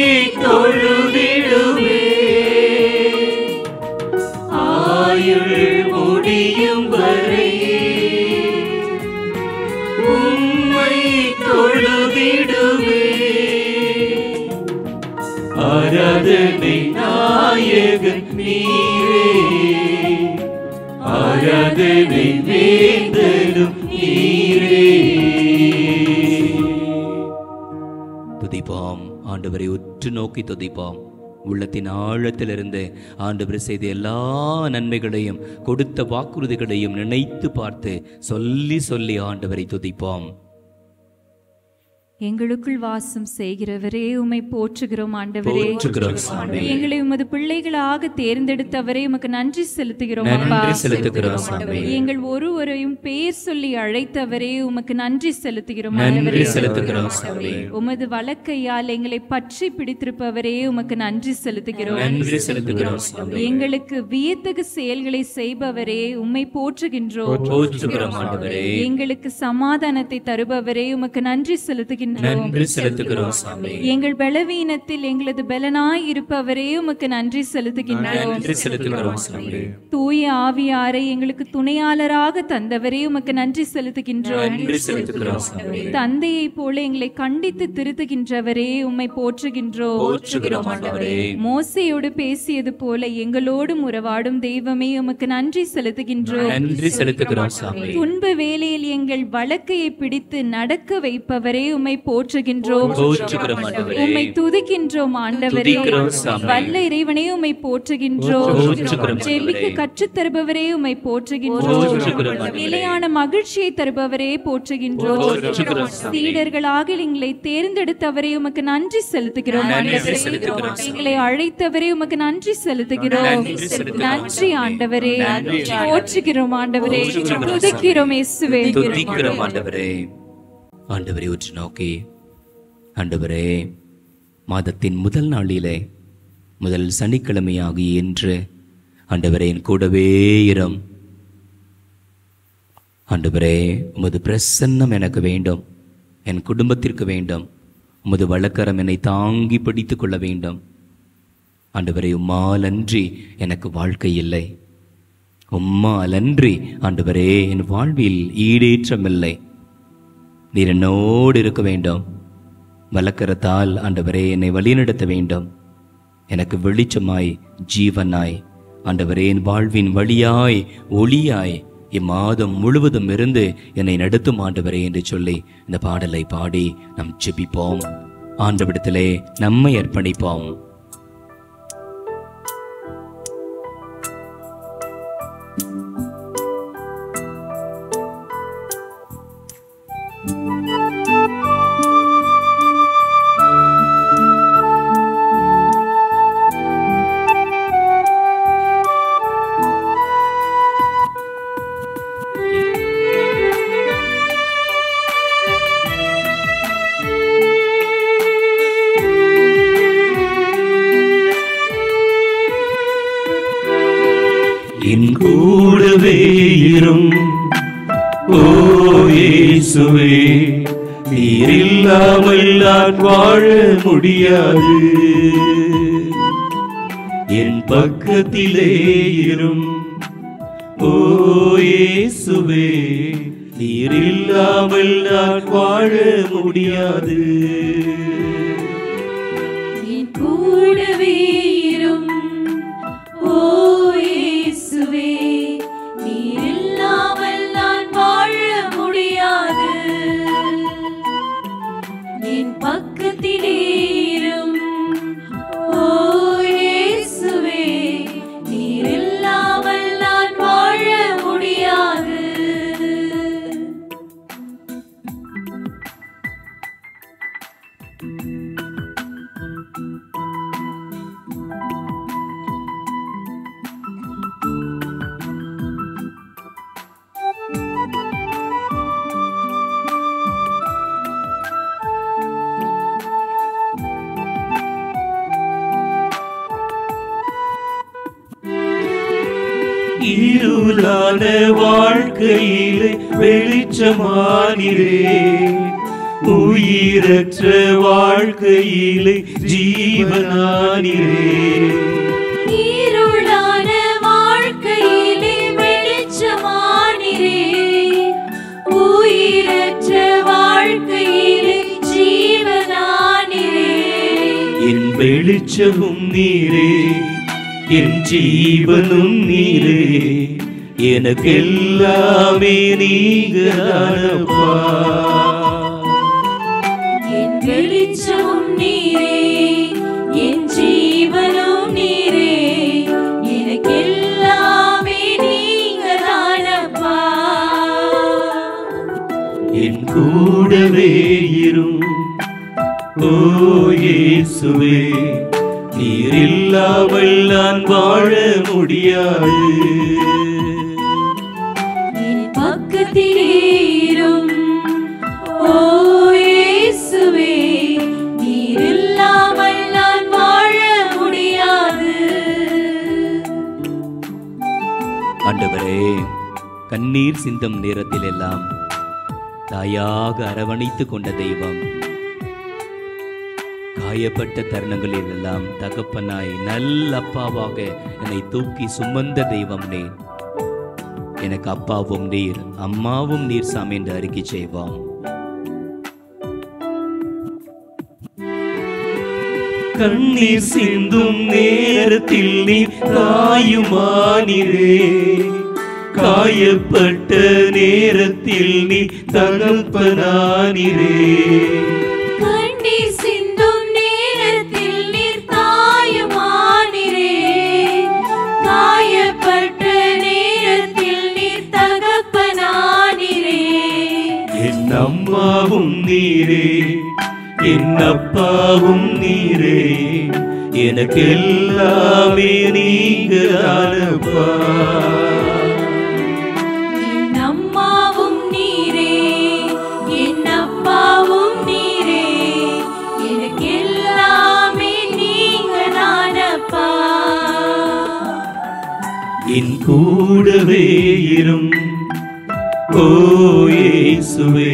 தொழுதிடுவே. ஆயுள் முடியும் வரை உம்மை தொழுதிடுவே. ஆராதனை நாயகன் நீரே, ஆராதனை வேந்தனும் நீரே. துதிப்போம், ஆண்டவரை உற்று நோக்கி துதிப்போம். உள்ளத்தின் ஆழத்திலிருந்து ஆண்டவர் செய்த எல்லா நன்மைகளையும் கொடுத்த வாக்குறுதிகளையும் நினைத்து பார்த்து சொல்லி சொல்லி ஆண்டவரை துதிப்போம். எங்களுக்குள் வாசம் செய்கிறவரே உம்மை போற்றுகிறோம் ஆண்டவரே. போற்றுகிறோம் சாமி. எங்களை உமது பிள்ளைகளாக தேர்ந்தெடுத்தவரே உமக்கு நன்றி செலுத்துகிறோம் அப்பா. நன்றி செலுத்துகிறோம் சாமி. எங்கள் ஒருவரையும் பேர் சொல்லி அழைத்தவரே உமக்கு நன்றி செலுத்துகிறோம் நன்றி ஆண்டவரே. செலுத்துகிறோம் சாமி. உமது வலக்கையால் எங்களை பற்றி பிடித்திருப்பவரே உமக்கு நன்றி செலுத்துகிறோம். நன்றி செலுத்துகிறோம் சாமி. எங்களுக்கு வியத்தகு செயல்களை செய்பவரே உம்மை போற்றுகின்றோம். போற்றுகிறோம் ஆண்டவரே. எங்களுக்கு சமாதானத்தை தருபவரே உமக்கு நன்றி செலுத்துகின்றோம். நன்றி செலுத்துகிறோம் சாமி. எங்கள் பலவீனத்தில் எங்களது பலனாய் இருப்பவரே உமக்கு நன்றி செலுத்துகின்றோம். நன்றி செலுத்துகிறோம் சாமி. தூய ஆவியாரை எங்களுக்கு துணையாளராக தந்தவரே உமக்கு நன்றி செலுத்துகின்றோம். நன்றி செலுத்துகிறோம் சாமி. தந்தையை போல எங்களை கண்டித்து திருத்துகின்றவரே உம்மை போற்றுகின்றோம். போற்றுகிறோம் ஆண்டவரே. மோசையோடு பேசியது போல எங்களோடும் உறவாடும் தெய்வமே உமக்கு நன்றி செலுத்துகின்றோம். நன்றி செலுத்துகிறோம் சாமி. துன்ப வேளையில் எங்கள் வழக்கையை பிடித்து நடக்க வைப்பவரே உம்மை போற்றுகின்றோம். போற்றுகிறோம் ஆண்டவரே. உம்மை துதிக்கின்றோம் ஆண்டவரே. துதிக்கிறோம் சாமி. வல்ல இறைவனே உம்மை போற்றுகின்றோம். போற்றுகிறோம் ஜெபிக்க ஆண்டவரே. கற்றுத் தருபவரே உம்மை போற்றுகின்றோம். போற்றுகிறோம் ஆண்டவரே. நிலையான மகிழ்ச்சியை தருபவரே போற்றுகின்றோம். போற்றுகிறோம் சாமி. சீடர்களாக எங்களை தேர்ந்தெடுத்தவரே உமக்கு நன்றி செலுத்துகிறோம். நன்றி செலுத்துகிறோம் சாமி. எங்களை அழைத்தவரே உமக்கு நன்றி செலுத்துகிறோம். நன்றி செலுத்துகிறோம் நன்றி ஆண்டவரே. நன்றி. போற்றுகிறோம் ஆண்டவரே. போற்றுகிறோம் துதிக்கிறோம் இயேசுவே. துதிக்கிறோம் ஆண்டவரே. ஆண்டவரை உற்று நோக்கி, ஆண்டவரே, மாதத்தின் முதல் நாளிலே முதல் சனிக்கிழமையாகிய இன்று ஆண்டவரே என் கூடவே இரும். ஆண்டவரே, உமது பிரசன்னம் எனக்கு வேண்டும், என் குடும்பத்திற்கு வேண்டும். உமது வழக்கரம் என்னை தாங்கி பிடித்து கொள்ள வேண்டும். ஆண்டவரே, உம்மால் அன்றி எனக்கு வாழ்க்கை இல்லை. உம்மால் அன்றி ஆண்டவரே என் வாழ்வில் ஈடேற்றமில்லை. நீர் என்னோடு இருக்க வேண்டும். வலக்கரத்தால் ஆண்டவரே என்னை வழிநடத்த வேண்டும். எனக்கு வெளிச்சமாய் ஜீவனாய் ஆண்டவரே என் வாழ்வின் வழியாய் ஒளியாய் இம்மாதம் முழுவதும் இருந்து என்னை நடத்தும் ஆண்டவரே என்று சொல்லி இந்த பாடலை பாடி நாம் ஜெபிப்போம். ஆண்டவரிடத்திலே நம்மை அர்ப்பணிப்போம். என் கூடவே இரும் ஓ இயேசுவே, நீர் இல்லாமல் நான் வாழ முடியாது. என் பக்கத்திலே இரும் ஓ இயேசுவே, நீர் இல்லாமல் நான் வாழ முடியாது. என் கூடவே இரும் ஓ இயேசுவே, நீர் இல்லாமல் நான் வாழ முடியாது. என் பக்கத்திலே இரும் ஓ இயேசுவே, நீர் இல்லாமல் இருளான வாழ்க்கையிலே வெளிச்சமானிரே, உயிரற்ற வாழ்க்கையிலே ஜீவனானிரே. இருளான வாழ்க்கையிலே வெளிச்சமானிரே, உயிரற்ற வாழ்க்கையிலே ஜீவனானிரே. என் வெளிச்சமும் நீரே, என் ஜீவனும் நீரே, எனக்கெல்லாமே நீங்கதானப்பா. என் வெளிச்சமும் நீரே, என் ஜீவனும் நீரே, எனக்கெல்லாமே நீங்கதானப்பா. என் கூடவே இரும் ஓ இயேசுவே, நீர் இல்லாமல் நான் வாழ முடியாது. என் பக்கத்திலே இரும் ஓ இயேசுவே, நீர் இல்லாமல் நான் வாழ முடியாது. ஆண்டவரே, கண்ணீர் சிந்தும் நேரத்தில் எல்லாம் தாயாக அரவணைத்து கொண்ட தெய்வம், காயப்பட்ட தருணங்களில் எல்லாம் தகப்பனாய் நல்ல அப்பாவாக என்னை தூக்கி சுமந்த தெய்வம் நீர். எனக்கு அப்பாவும் நீர், அம்மாவும் நீர் சாமி என்று அறிக்கை செய்வோம். கண்ணீர் சிந்தும் நேரத்தில் நீ தாயுமானிரே, காயப்பட்ட நேரத்தில் நீ தகப்பனானிரே. கண்ணீர் சிந்தும் நேரத்தில் நீர் தாயுமானிரே, காயப்பட்ட நேரத்தில் நீர் தகப்பனானிரே. என் அம்மாவும் நீரே, என் அப்பாவும் நீரே, எனக்கெல்லாமே நீங்கதானப்பா. என் அம்மாவும் நீரே, என் அப்பாவும் நீரே, எனக்கெல்லாமே நீங்கதானப்பா. என் கூடவே இரும் ஓ இயேசுவே,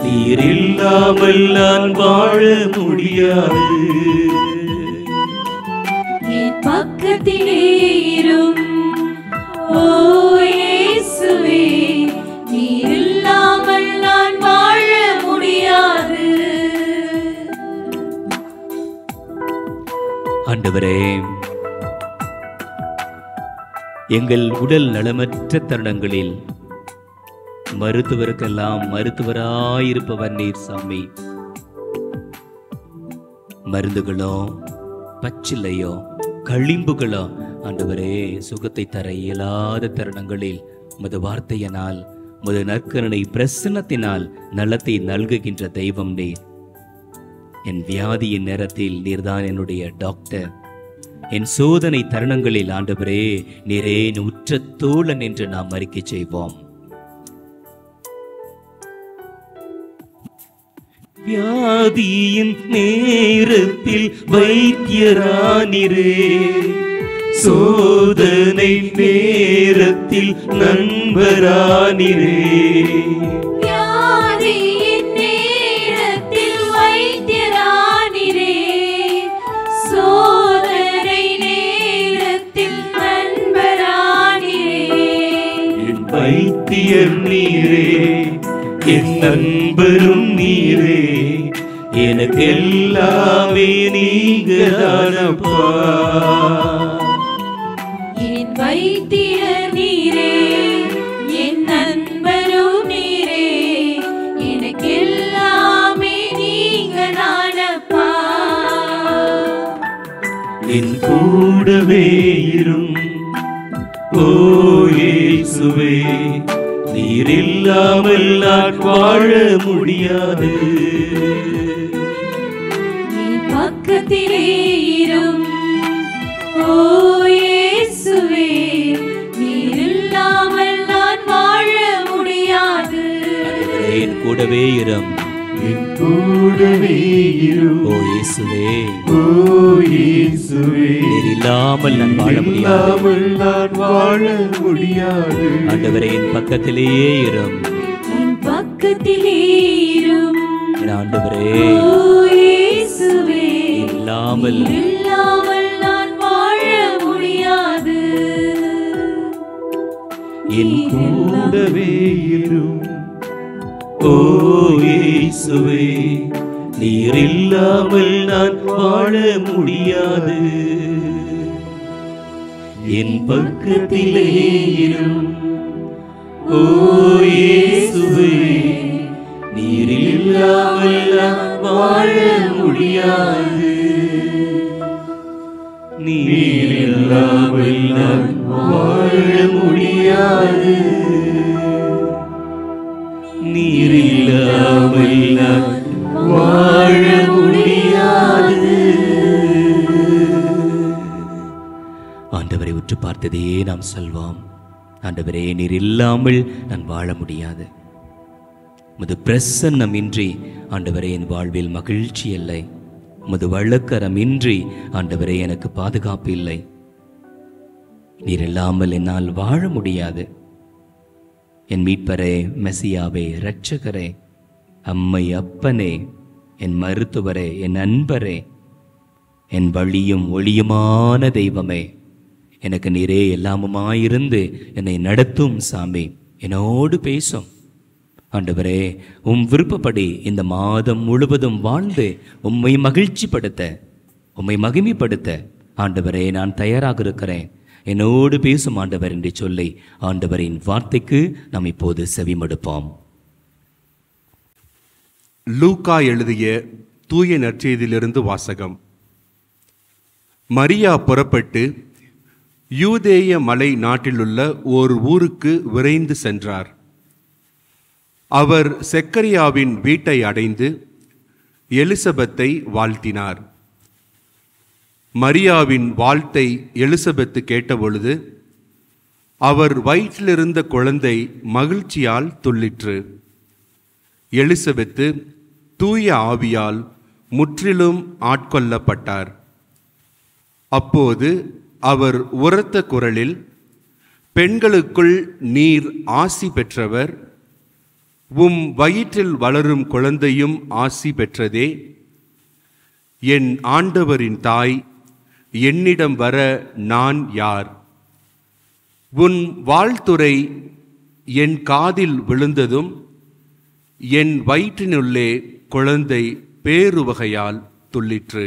நீர் இல்லாமல் நான் வாழ முடியாது. என் பக்கத்திலே இரும் ஓ இயேசுவே, நீர் இல்லாமல் நான் வாழ முடியாது. ஆண்டவரே, எங்கள் உடல் நலமற்ற தருணங்களில் மருத்துவருக்கெல்லாம் மருத்துவராயிருப்பவர் நீர் சாமி. மருந்துகளோ பச்சிலையோ களிம்புகளோ ஆண்டவரே சுகத்தை தர இயலாத தருணங்களில் உமது வார்த்தையினால், உமது நற்கருணை பிரசன்னத்தினால் நலத்தை நல்குகின்ற தெய்வம் நீர். என் வியாதியின் நேரத்தில் நீர்தான் என்னுடைய டாக்டர். என் சோதனை தருணங்களில் ஆண்டவரே நீரே உற்ற தோழன் என்று நாம் அறிக்கை செய்வோம். வியாதியின் நேரத்தில் வைத்தியரானிரே, சோதனை நேரத்தில் நண்பரானிரே. வியாதியின் நேரத்தில் வைத்தியரானிரே, சோதனை நேரத்தில் நண்பரானிரே. என் வைத்தியர் நீரே, என் நண்பரும் நீரே, எனக்கெல்லாமே நீங்கதானப்பா. என் வைத்தியர் நீரே, என் நண்பரும் நீரே, எனக்கெல்லாமே நீங்கதானப்பா. என் கூடவே இரும் ஓ இயேசுவே, நீர் இல்லாமல் நான் வாழ முடியாது. பக்கத்திலே இரும். ஓ இயேசுவே, நீர் இல்லாமல் நான் வாழ முடியாது. என் கூடவே இரும். என் கூடவே இரும். ஓ இயேசுவே, ஓ இயேசுவே, நீர் இல்லாமல் நான் வாழ முடியாது. இல்லாமல் நான் வாழ முடியாது. ஆண்டவரே, என் பக்கத்திலேயே இரும். என் பக்கத்திலே இரும். என் ஆண்டவரே, ஓ இயேசுவே, இல்லாமல் நீர் இல்லாமல் நான் வாழ முடியாது. என் கூடவே இரும். ஓ இயேசுவே, நீர் இல்லாமல் நான் வாழ முடியாது. என் பக்கத்திலே இரும். ஓ இயேசுவே, நீர் இல்லாமல் நான் வாழ முடியாது. நீர் இல்லாமல் நான் வாழ முடியாது. நீர் இல்லாமல் நான் வாழ முடியாது. ஆண்டவரை உற்று பார்த்ததே நாம் சொல்வோம். ஆண்டவரே, நீர் இல்லாமல் நான் வாழ முடியாது. உமது பிரசன்னம் இன்றி ஆண்டவரே என் வாழ்வில் மகிழ்ச்சி இல்லை. உமது வழக்கரம் இன்றி ஆண்டவரே எனக்கு பாதுகாப்பு இல்லை. நீர் இல்லாமல் என்னால் வாழ முடியாது. என் மீட்பரே, மெசியாவே, இரட்சகரே, அம்மை அப்பனே, என் மருத்துவரே, என் அன்பரே, என் வழியும் ஒளியுமான தெய்வமே, எனக்கு நீரே எல்லாமுமாயிருந்து என்னை நடத்தும் சாமி, என்னோடு பேசும். ஆண்டவரே, உம் விருப்பப்படி இந்த மாதம் முழுவதும் வாழ்ந்து உம்மை மகிழ்ச்சிப்படுத்த, உம்மை மகிமைப்படுத்த ஆண்டவரே நான் தயாராக இருக்கிறேன். என்னோடு பேசும் ஆண்டவர் என்று சொல்லி ஆண்டவரின் வார்த்தைக்கு நாம் இப்போது செவிமடுப்போம். லூக்கா எழுதிய தூய நற்செய்தியிலிருந்து வாசகம். மரியா புறப்பட்டு யூதேய மலை நாட்டிலுள்ள ஓர் ஊருக்கு விரைந்து சென்றார். அவர் செக்கரியாவின் வீட்டை அடைந்து எலிசபெத்தை வாழ்த்தினார். மரியாவின் வாழ்த்தை எலிசபெத்து கேட்டபொழுது அவர் வயிற்றிலிருந்த குழந்தை மகிழ்ச்சியால் துள்ளிற்று. எலிசபெத்து தூய ஆவியால் முற்றிலும் ஆட்கொள்ளப்பட்டார். அப்போது அவர் உரத்த குரலில், பெண்களுக்குள் நீர் ஆசி பெற்றவர், உம் வயிற்றில் வளரும் குழந்தையும் ஆசி பெற்றதே. என் ஆண்டவரின் தாய், என்னிடம் வர நான் யார்? உன் வாழ்த்துரை என் காதில் விழுந்ததும் என் வயிற்றினுள்ளே குழந்தை பேருவகையால் துள்ளிற்று.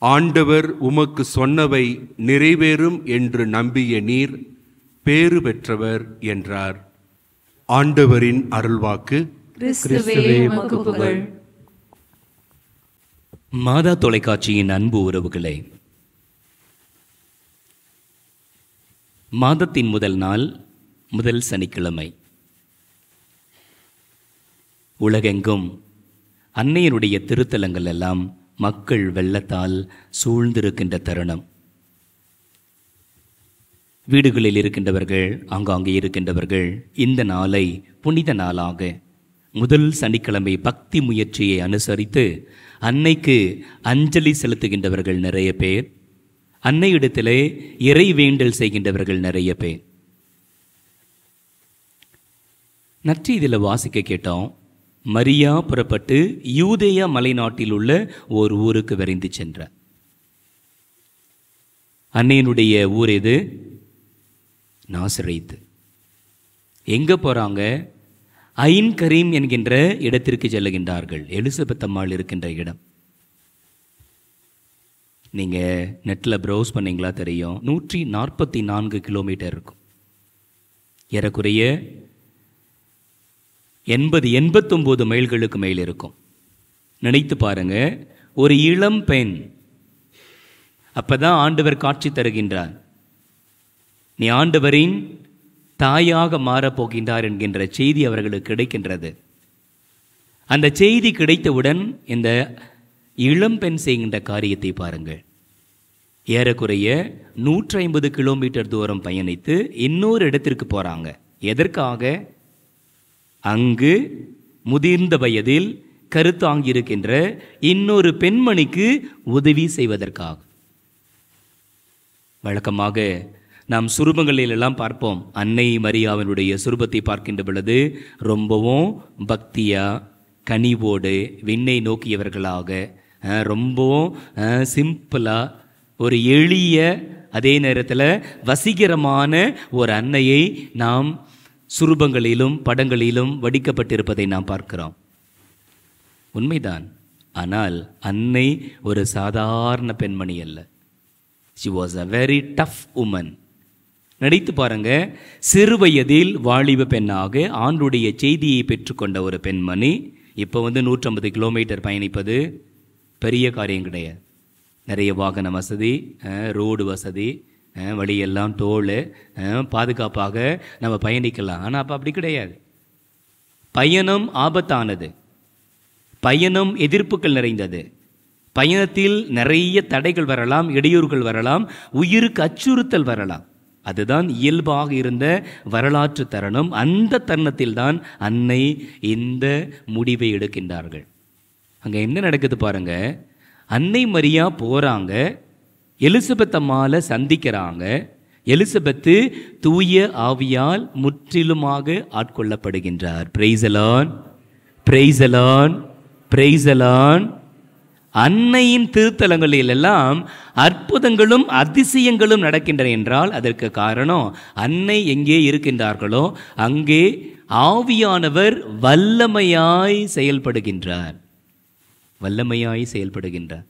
ஆண்டவர் உமக்கு சொன்னவை நிறைவேறும் என்று நம்பிய நீர் பேறு பெற்றவர் என்றார். ஆண்டவரின் அருள்வாக்கு. கிறிஸ்துவே உமக்கு புகழ். மாதா தொலைக்காட்சியின் அன்பு உறவுகளே, மாதத்தின் முதல் நாள், முதல் சனிக்கிழமை. உலகெங்கும் அன்னையனுடைய திருத்தலங்கள் எல்லாம் மக்கள் வெள்ளத்தால் சூழ்ந்திருக்கின்ற தருணம். வீடுகளில் இருக்கின்றவர்கள், ஆங்காங்கே இருக்கின்றவர்கள் இந்த நாளை புனித நாளாக, முதல் சனிக்கிழமை பக்தி முயற்சியை அனுசரித்து அன்னைக்கு அஞ்சலி செலுத்துகின்றவர்கள் நிறைய பேர். அன்னையிடத்திலே இறை வேண்டல் செய்கின்றவர்கள் நிறைய பேர். நற்செய்தியில் வாசிக்க கேட்டோம், மரியா புறப்பட்டு யூதேயா மலைநாட்டில் உள்ள ஓர் ஊருக்கு விரைந்து சென்றார். அன்னையினுடைய ஊர் எது? நாசரேத். எங்க போறாங்க? ஐன் கரீம் என்கின்ற இடத்திற்கு செல்லுகின்றார்கள். எலிசபெத் அம்மாள் இருக்கின்ற இடம். நீங்க நெட்ல ப்ரௌஸ் பண்ணீங்களா தெரியும். 144 கிலோமீட்டர் இருக்கும். ஏறக்குறைய 80-89 மைல்களுக்கு மேல் இருக்கும். நினைத்து பாருங்க, ஒரு இளம் பெண் அப்பதான் ஆண்டவர் காட்சி தருகின்றார். நீ ஆண்டவரின் தாயாக மாறப்போகின்றார் என்கின்ற செய்தி அவர்களுக்கு கிடைக்கின்றது. அந்த செய்தி கிடைத்தவுடன் இந்த இளம்பெண் செய்கின்ற காரியத்தை பாருங்கள். ஏறக்குறைய 150 கிலோமீட்டர் தூரம் பயணித்து இன்னொரு இடத்திற்கு போகிறாங்க. எதற்காக? அங்கு முதிர்ந்த வயதில் கருத்தாங்கியிருக்கின்ற இன்னொரு பெண்மணிக்கு உதவி செய்வதற்காக. வழக்கமாக நாம் சுரூபங்களிலெல்லாம் பார்ப்போம். அன்னை மரியாவினுடைய சுரூபத்தை பார்க்கின்ற பொழுது ரொம்பவும் பக்தியா, கனிவோடு, விண்ணை நோக்கியவர்களாக, ரொம்பவும் சிம்பிளாக, ஒரு எளிய, அதே நேரத்தில் வசீகரமான ஒரு அன்னையை நாம் சுரூபங்களிலும் படங்களிலும் வடிக்கப்பட்டிருப்பதை நாம் பார்க்கிறோம். உண்மைதான். ஆனால் அன்னை ஒரு சாதாரண பெண்மணி அல்ல. She was a very tough woman. நினைத்து பாருங்க, சிறு வயதில் வாலிப பெண்ணாக ஆண்டுடைய செய்தியை பெற்றுக்கொண்ட ஒரு பெண்மணி இப்போ 150 கிலோமீட்டர் பயணிப்பது பெரிய காரியம் கிடையாது. நிறைய வாகன வசதி, ரோடு வசதி, வழியெல்லாம் டோல், பாதுகாப்பாக நம்ம பயணிக்கலாம். ஆனால் அப்போ அப்படி கிடையாது. பயணம் ஆபத்தானது, பயணம் எதிர்ப்புகள் நிறைந்தது, பயணத்தில் நிறைய தடைகள் வரலாம், இடையூறுகள் வரலாம், உயிருக்கு அச்சுறுத்தல் வரலாம். அதுதான் இயல்பாக இருந்த வரலாற்று தருணம். அந்த தருணத்தில் தான் அன்னை இந்த முடிவை எடுக்கின்றார்கள். அங்கே என்ன நடக்குது பாருங்க. அன்னை மரியா போகிறாங்க, எலிசபெத் அம்மாவை சந்திக்கிறாங்க. எலிசபெத்து தூய ஆவியால் முற்றிலுமாக ஆட்கொள்ளப்படுகின்றார். Praise the lord, praise the lord, praise the lord. அன்னையின் திருத்தலங்களில் எல்லாம் அற்புதங்களும் அதிசயங்களும் நடக்கின்றன என்றால் அதற்கு காரணம் அன்னை எங்கே இருக்கின்றார்களோ அங்கே ஆவியானவர் வல்லமையாய் செயல்படுகின்றார், வல்லமையாய் செயல்படுகின்றார்.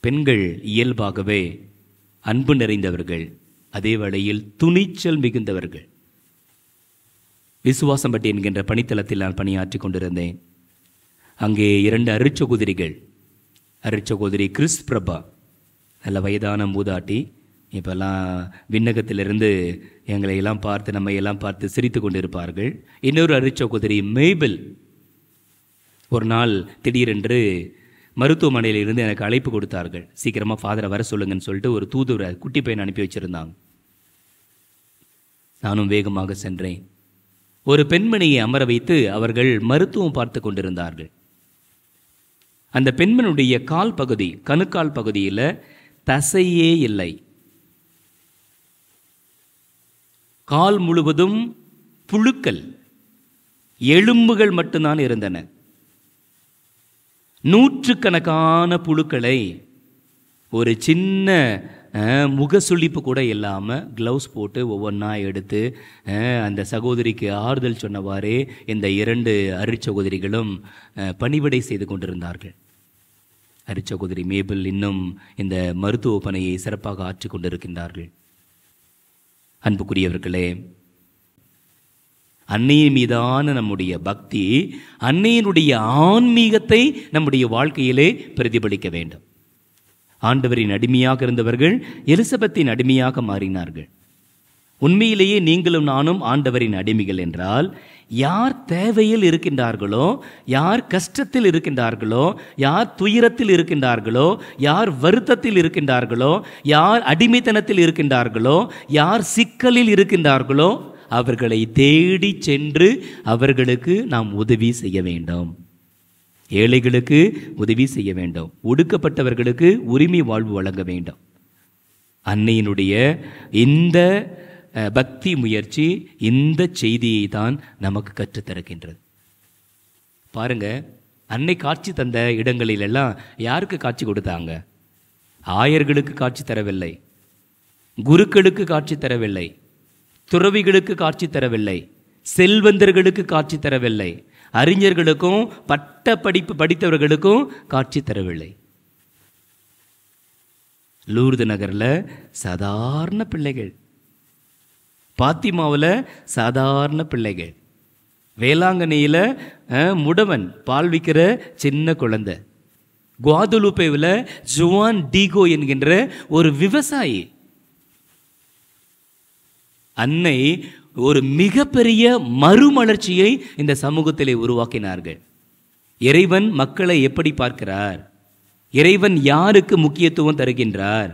பெண்கள் இயல்பாகவே அன்பு நிறைந்தவர்கள், அதே வேளையில் துணிச்சல் மிகுந்தவர்கள். விசுவாசம்பட்டி என்கின்ற பணித்தளத்தில் நான் பணியாற்றி கொண்டிருந்தேன். அங்கே 2 அருட்சகோதரிகள், அருட்சகோதரி கிறிஸ் பிரபா, நல்ல வயதான மூதாட்டி, இப்போல்லாம் விண்ணகத்திலிருந்து எங்களை எல்லாம் பார்த்து நம்மை எல்லாம் பார்த்து சிரித்து கொண்டிருப்பார்கள். இன்னொரு அருட்சகோதரி மேபிள், ஒரு நாள் திடீரென்று மருத்துவமனையிலிருந்து எனக்கு அழைப்பு கொடுத்தார்கள். சீக்கிரமாக ஃபாதரை வர சொல்லுங்கன்னு சொல்லிட்டு ஒரு தூதுவரை குட்டி பையன் அனுப்பி வச்சுருந்தாங்க. நானும் வேகமாக சென்றேன். ஒரு பெண்மணியை அமர வைத்து அவர்கள் மருத்துவம் பார்த்து கொண்டிருந்தார்கள். அந்த பெண்மனுடைய கால் பகுதி, கணுக்கால் பகுதியில் தசையே இல்லை. கால் முழுவதும் புழுக்கள், எலும்புகள் மட்டும்தான் இருந்தன. 100கணக்கான புழுக்களை ஒரு சின்ன முகசுளிப்பு கூட இல்லாமல் க்ளவுஸ் போட்டு ஒவ்வொன்றா எடுத்து அந்த சகோதரிக்கு ஆறுதல் சொன்னவாறே இந்த 2 அருட்சகோதரிகளும் பணிவிடை செய்து கொண்டிருந்தார்கள். அருட்சகோதரி மேபிள் இன்னும் இந்த மருத்துவ பணியை சிறப்பாக ஆற்றி கொண்டிருக்கின்றார்கள். அன்புக்குரியவர்களே, அன்னையின் மீதான நம்முடைய பக்தி, அன்னையினுடைய ஆன்மீகத்தை நம்முடைய வாழ்க்கையிலே பிரதிபலிக்க வேண்டும். ஆண்டவரின் அடிமையாக இருந்தவர்கள் எலிசபெத்தின் அடிமையாக மாறினார்கள். உண்மையிலேயே நீங்களும் நானும் ஆண்டவரின் அடிமைகள் என்றால், யார் தேவையில் இருக்கின்றார்களோ, யார் கஷ்டத்தில் இருக்கின்றார்களோ, யார் துயரத்தில் இருக்கின்றார்களோ, யார் வருத்தத்தில் இருக்கின்றார்களோ, யார் அடிமைத்தனத்தில் இருக்கின்றார்களோ, யார் சிக்கலில் இருக்கின்றார்களோ அவர்களை தேடி சென்று அவர்களுக்கு நாம் உதவி செய்ய வேண்டும். ஏழைகளுக்கு உதவி செய்ய வேண்டும். ஒடுக்கப்பட்டவர்களுக்கு உரிமை வாழ்வு வழங்க வேண்டும். அன்னையினுடைய இந்த பக்தி முயற்சி இந்த செய்தியை தான் நமக்கு கற்றுத்தருகின்றது. பாருங்க, அன்னை காட்சி தந்த இடங்களிலெல்லாம் யாருக்கு காட்சி கொடுத்தாங்க? ஆயர்களுக்கு காட்சி தரவில்லை, குருக்களுக்கு காட்சி தரவில்லை, துறவிகளுக்கு காட்சி தரவில்லை, செல்வந்தர்களுக்கு காட்சி தரவில்லை, அறிஞர்களுக்கும் பட்ட படிப்பு படித்தவர்களுக்கும் காட்சி தரவில்லை. லூர்து நகரில் சாதாரண பிள்ளைகள், பாத்திமாவில் சாதாரண பிள்ளைகள், வேளாங்கண்ணியில் முடவன் பால் விற்கிற சின்ன குழந்தை, குவாதுலுப்பேவில் ஜுவான் டீகோ என்கின்ற ஒரு விவசாயி. அன்னை ஒரு மிகப்பெரிய மறுமலர்ச்சியை இந்த சமூகத்திலே உருவாக்கினார்கள். இறைவன் மக்களை எப்படி பார்க்கிறார்? இறைவன் யாருக்கு முக்கியத்துவம் தருகின்றார்?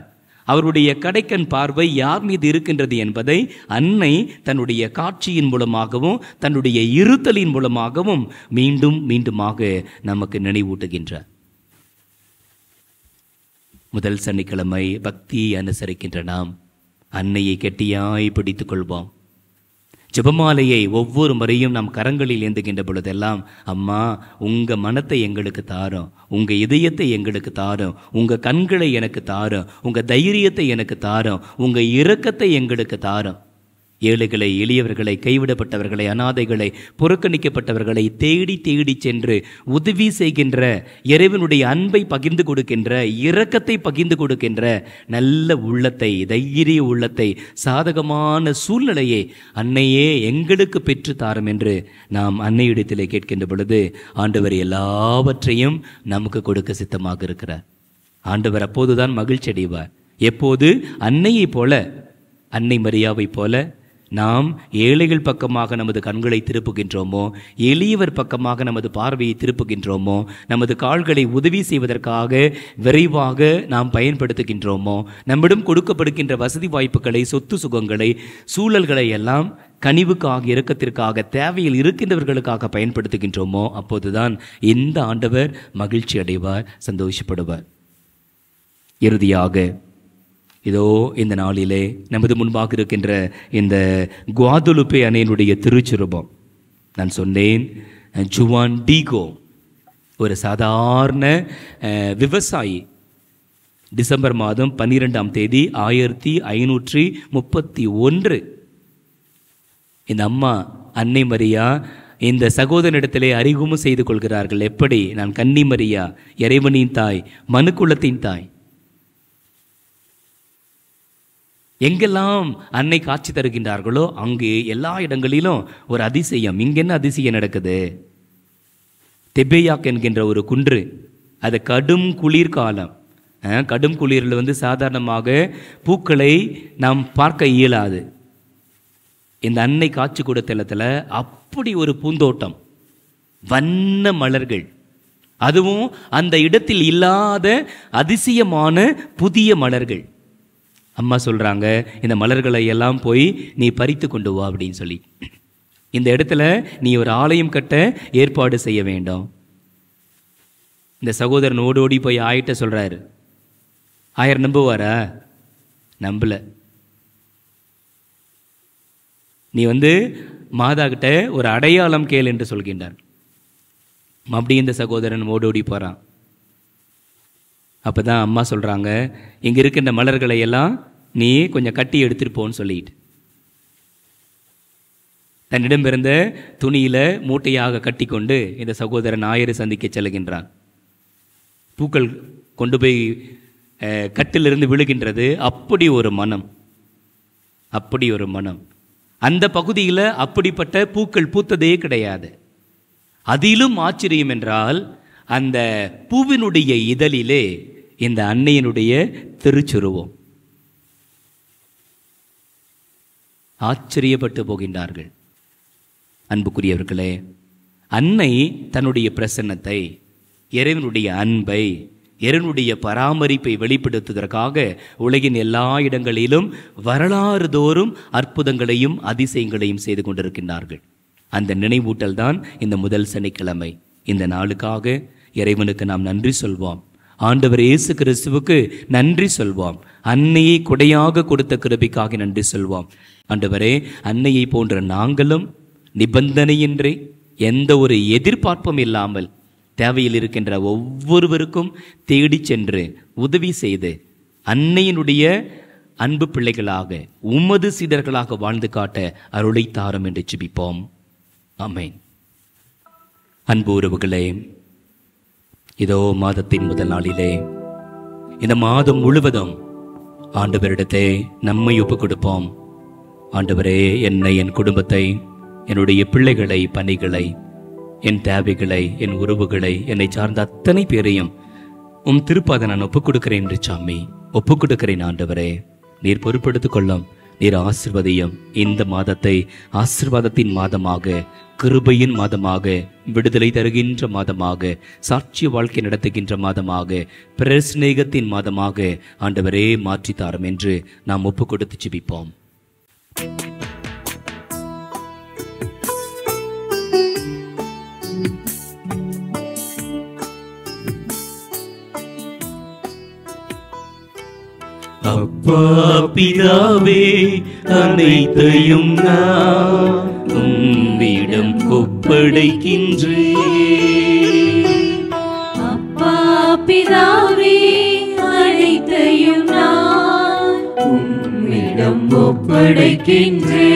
அவருடைய கடைக்கண் பார்வை யார் மீது இருக்கின்றது என்பதை அன்னை தன்னுடைய காட்சியின் மூலமாகவும் தன்னுடைய இருத்தலின் மூலமாகவும் மீண்டும் மீண்டுமாக நமக்கு நினைவூட்டுகின்றார். முதல் சனிக்கிழமை பக்தியை அனுசரிக்கின்ற நாம் அன்னையை கெட்டியாய் பிடித்துக் கொள்வோம். ஜெபமாலையை ஒவ்வொரு முறையும் நாம் கரங்களில் ஏந்துகின்ற பொழுதெல்லாம், அம்மா உங்க மனத்தை எங்களுக்கு தாரும், உங்க இதயத்தை எங்களுக்கு தாரும், உங்க கண்களை எனக்கு தாரும், உங்க தைரியத்தை எனக்கு தாரும், உங்க இரக்கத்தை எங்களுக்கு தாரும். ஏழைகளை, எளியவர்களை, கைவிடப்பட்டவர்களை, அனாதைகளை, புறக்கணிக்கப்பட்டவர்களை தேடி தேடி சென்று உதவி செய்கின்ற, இறைவனுடைய அன்பை பகிர்ந்து கொடுக்கின்ற, இரக்கத்தை பகிர்ந்து கொடுக்கின்ற நல்ல உள்ளத்தை, தைரிய உள்ளத்தை, சாதகமான சூழ்நிலையை அன்னையே எங்களுக்கு பெற்று தாரும் என்று நாம் அன்னையிடத்திலே கேட்கின்ற பொழுது ஆண்டவர் எல்லாவற்றையும் நமக்கு கொடுக்க சித்தமாக இருக்கிறார். ஆண்டவர் அப்போதுதான் மகிழ்ச்சி அடைவார். எப்போது அன்னையை போல, அன்னை மரியாவை போல நாம் ஏழைகள் பக்கமாக நமது கண்களை திருப்புகின்றோமோ, எளியவர் பக்கமாக நமது பார்வையை திருப்புகின்றோமோ, நமது கால்களை உதவி செய்வதற்காக விரைவாக நாம் பயன்படுத்துகின்றோமோ, நம்மிடம் கொடுக்கப்படுகின்ற வசதி வாய்ப்புகளை, சொத்து சுகங்களை, சூழல்களை எல்லாம் கனிவுக்காக, இரக்கத்திற்காக, தேவையில் இருக்கின்றவர்களுக்காக பயன்படுத்துகின்றோமோ, அப்போதுதான் இந்த ஆண்டவர் மகிழ்ச்சி அடைவார், சந்தோஷப்படுவார். இறுதியாக இதோ இந்த நாளிலே நமது முன்பாக இருக்கின்ற இந்த குவாதலுப்பே அன்னையினுடைய திருச்சுரூபம். நான் சொன்னேன், ஜுவான் டீகோ ஒரு சாதாரண விவசாயி. டிசம்பர் மாதம் 12ஆம் தேதி 1531 இந்த அம்மா அன்னை மரியா இந்த சகோதரனிடத்திலே அறிமுகம் செய்து கொள்கிறார்கள். எப்படி? நான் கன்னி மரியா, இறைவனின் தாய், மனுக்குலத்தின் தாய். எங்கெல்லாம் அன்னை காட்சி தருகின்றார்களோ அங்கு எல்லா இடங்களிலும் ஒரு அதிசயம். இங்க என்ன அதிசயம் நடக்குது? தெபேயாக் என்கின்ற ஒரு குன்று, அது கடும் குளிர்காலம். கடும் குளிரில் சாதாரணமாக பூக்களை நாம் பார்க்க இயலாது. இந்த அன்னை காட்சி கொடுத்த இடத்துல அப்படி ஒரு பூந்தோட்டம், வண்ண மலர்கள், அதுவும் அந்த இடத்தில் இல்லாத அதிசயமான புதிய மலர்கள். அம்மா சொல்கிறாங்க, இந்த மலர்களை எல்லாம் போய் நீ பறித்து கொண்டு வா அப்படின்னு சொல்லி, இந்த இடத்துல நீ ஒரு ஆலயம் கட்ட ஏற்பாடு செய்ய வேண்டும். இந்த சகோதரன் ஓடோடி போய் ஆயிட்ட சொல்கிறாரு. ஆயர் நம்புவாரா? நம்பல. நீ மாதா கிட்ட ஒரு அடையாளம் கேள் என்று சொல்கின்றார். அப்படி இந்த சகோதரன் ஓடோடி போகிறான். அப்போ தான் அம்மா சொல்கிறாங்க, இங்கே இருக்கின்ற மலர்களை எல்லாம் நீ கொஞ்சம் கட்டி எடுத்துகிட்டு போன்னு சொல்லிட்டு தன்னிடம் இருந்த துணியில் மூட்டையாக கட்டி கொண்டு இந்த சகோதரன் ஆயரை சந்திக்க செல்கின்றான். பூக்கள் கொண்டு போய் கட்டிலிருந்து விழுகின்றது. அப்படி ஒரு மனம், அப்படி ஒரு மனம். அந்த பகுதியில் அப்படிப்பட்ட பூக்கள் பூத்ததே கிடையாது. அதிலும் ஆச்சரியம் என்றால், அந்த பூவினுடைய இதழிலே இந்த அன்னையினுடைய திருச்சுருவம். ஆச்சரியப்பட்டு போகின்றார்கள். அன்புக்குரியவர்களே, அன்னை தன்னுடைய பிரசன்னத்தை, இறைவனுடைய அன்பை, இறைவனுடைய பராமரிப்பை வெளிப்படுத்துவதற்காக உலகின் எல்லா இடங்களிலும் வரலாறு தோறும் அற்புதங்களையும் அதிசயங்களையும் செய்து கொண்டிருக்கின்றார்கள். அந்த நினைவூட்டல் தான் இந்த முதல் சனிக்கிழமை. இந்த நாளுக்காக இறைவனுக்கு நாம் நன்றி சொல்வோம். ஆண்டவர் இயேசு கிறிஸ்துவுக்கு நன்றி சொல்வோம். அன்னையை கொடையாக கொடுத்த கிருபைக்காக நன்றி சொல்வோம். ஆண்டவரே, அன்னையை போன்ற நாங்களும் நிபந்தனையின்றி, எந்த ஒரு எதிர்பார்ப்பும் இல்லாமல், தேவையில் இருக்கின்ற ஒவ்வொருவருக்கும் தேடி சென்று உதவி செய்து அன்னையினுடைய அன்பு பிள்ளைகளாக, உமது சீடர்களாக வாழ்ந்து காட்ட அருளை தாரும் என்று ஜெபிப்போம். ஆமென். அன்பு உறவுகளே, இதோ மாதத்தின் முதல் நாளிலே, இந்த மாதம் முழுவதும் ஆண்டவரிடத்தை நம்மை ஒப்புக் கொடுப்போம். ஆண்டவரே, என்னை, என் குடும்பத்தை, என்னுடைய பிள்ளைகளை, பணிகளை, என் தேவைகளை, என் உறவுகளை, என்னை சார்ந்த அத்தனை பேரையும் திருப்பாத நான் ஒப்புக் கொடுக்கிறேன் என்று சாமி ஒப்புக் கொடுக்கிறேன். ஆண்டவரே, நீர் பொறுப்படுத்திக் கொள்ளும், நீர் ஆசிர்வதியும். இந்த மாதத்தை ஆசிர்வாதத்தின் மாதமாக, கிருபையின் மாதமாக, விடுதலை தருகின்ற மாதமாக, சாட்சிய வாழ்க்கை நடத்துகின்ற மாதமாக, பிரஸ்நேகத்தின் மாதமாக ஆண்டவரே மாற்றி தாரும் என்று நாம் ஒப்பு கொடுத்து ஜெபிப்போம். அப்பா பிதாவே, அனைத்தையும் நான் உம்மிடம் ஒப்படைக்கின்றேன். அப்பா பிதாவே, அனைத்தையும் நான் உம்மிடம் ஒப்படைக்கின்றேன்.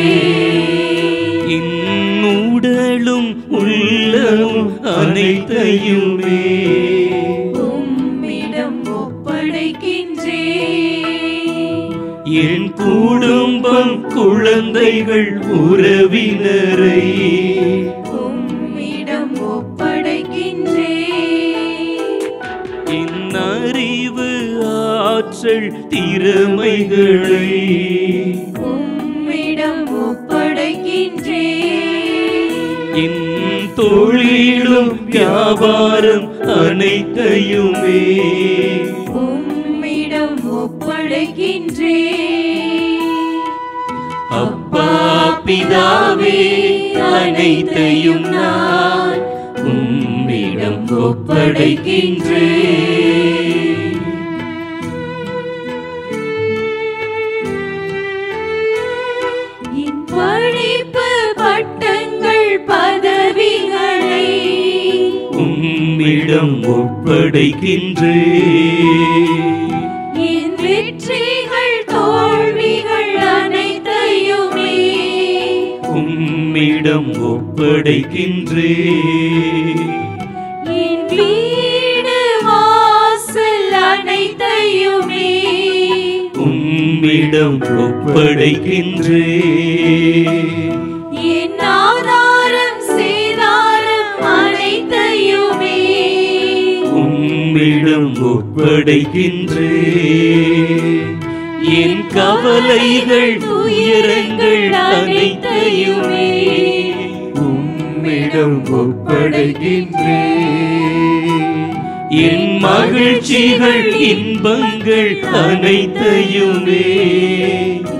என்னுடலும் உள்ளமும் அனைத்தையுமே உம்மிடம் ஒப்படைக்கின்றேன். என் குடும்பம், குழந்தைகள், உறவினரை உம்மிடம் ஒப்படைக்கின்றேன். என் அறிவு, ஆற்றல், திறமைகளை உம்மிடம் ஒப்படைக்கின்றேன். என் தொழிலும் வியாபாரம் அனைத்தையுமே உம்மிடம் ஒப்படைக்கின்றேன். அப்பா பிதாவே, அனைத்தையும் நான் உம்மிடம் ஒப்படைக்கின்றேன். என் படிப்பு, பட்டங்கள், பதவிகளை உம்மிடம் ஒப்படைக்கின்றேன். என் வெற்றிகள், தோல்விகள் அனைத்தையுமே உம்மிடம் ஒப்படைக்கின்றேன். என் வீடு, வாசல் அனைத்தையுமே உம்மிடம் ஒப்படைக்கின்றேன். என் ஆதாரம், சேதாரம் அனைத்தையுமே உம்மிடம் ஒப்படைக்கின்றேன். என் கவலைகள், துயரங்கள் அனைத்தையுமே உம்மிடம் ஒப்படைக்கின்றேன். என் மகிழ்ச்சிகள், இன்பங்கள் அனைத்தையுமே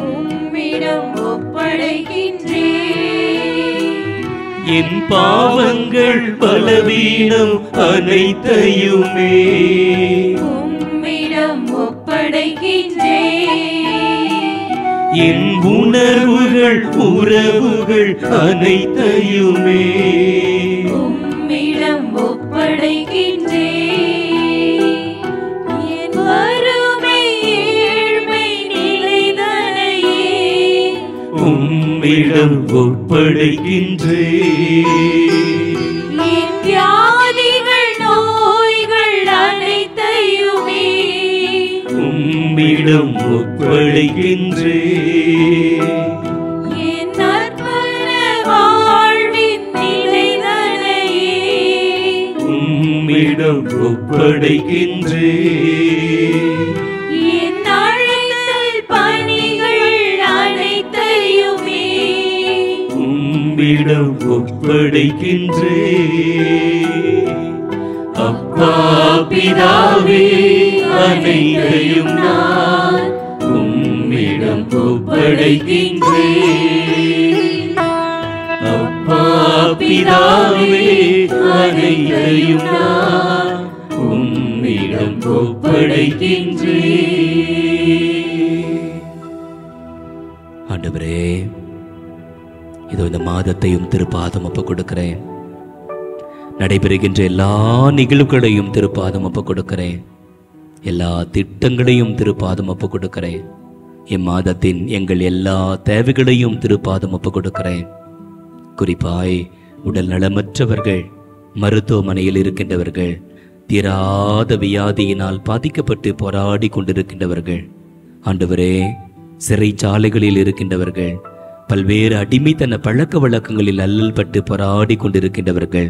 உம்மிடம் ஒப்படைக்கின்றேன். என் பாவங்கள், பலவீனம் அனைத்தையுமே உம்மிடம் ஒப்படைக்கின்றேன். என் உணர்வுகள், உறவுகள் அனைத்தையுமே உம்மிடம் ஒப்படைக்கின்றேன். என் வறுமை, ஏழ்மை, நிலைதனையே உம்மிடம் ஒப்படைக்கின்றேன். என் வியாதிகள், நோய்கள் அனைத்தையுமே உம்மிடம் ஒப்படைக்கின்றேன். என் அர்ப்பண வாழ்வின் நிலைதனையே உம்மிடம் ஒப்படைக்கின்றேன். என் அழைத்தல் பணிகள் அனைத்தையுமே உம்மிடம் ஒப்படைக்கின்றேன். அப்பா பிதாவே, அனைத்தையும் நான் உம்மிடம் ஒப்படைக்கின்றேன். அப்பா பிதாவே, அனைத்தையும் நான் உம்மிடம் ஒப்படைக்கின்றேன். ஆண்டவரே, இதோ இந்த மாதத்தையும் திருப்பாதம் ஒப்பு கொடுக்கிறேன். நடைபெறுகின்ற எல்லா நிகழ்வுகளையும் திருப்பாதம் ஒப்பு கொடுக்கிறேன். எல்லா திட்டங்களையும் திருப்பாதம் ஒப்பு கொடுக்கிறேன். இம்மாதத்தின் எங்கள் எல்லா தேவைகளையும் திருப்பாதம் ஒப்பு கொடுக்கிறேன். குறிப்பாய் உடல் நலமற்றவர்கள், மருத்துவமனையில் இருக்கின்றவர்கள், தீராத வியாதியினால் பாதிக்கப்பட்டு போராடி கொண்டிருக்கின்றவர்கள், ஆண்டவரே சிறைச்சாலைகளில் இருக்கின்றவர்கள், பல்வேறு அடிமைத்தன பழக்க வழக்கங்களில் அல்லல்பட்டு போராடி கொண்டிருக்கின்றவர்கள்,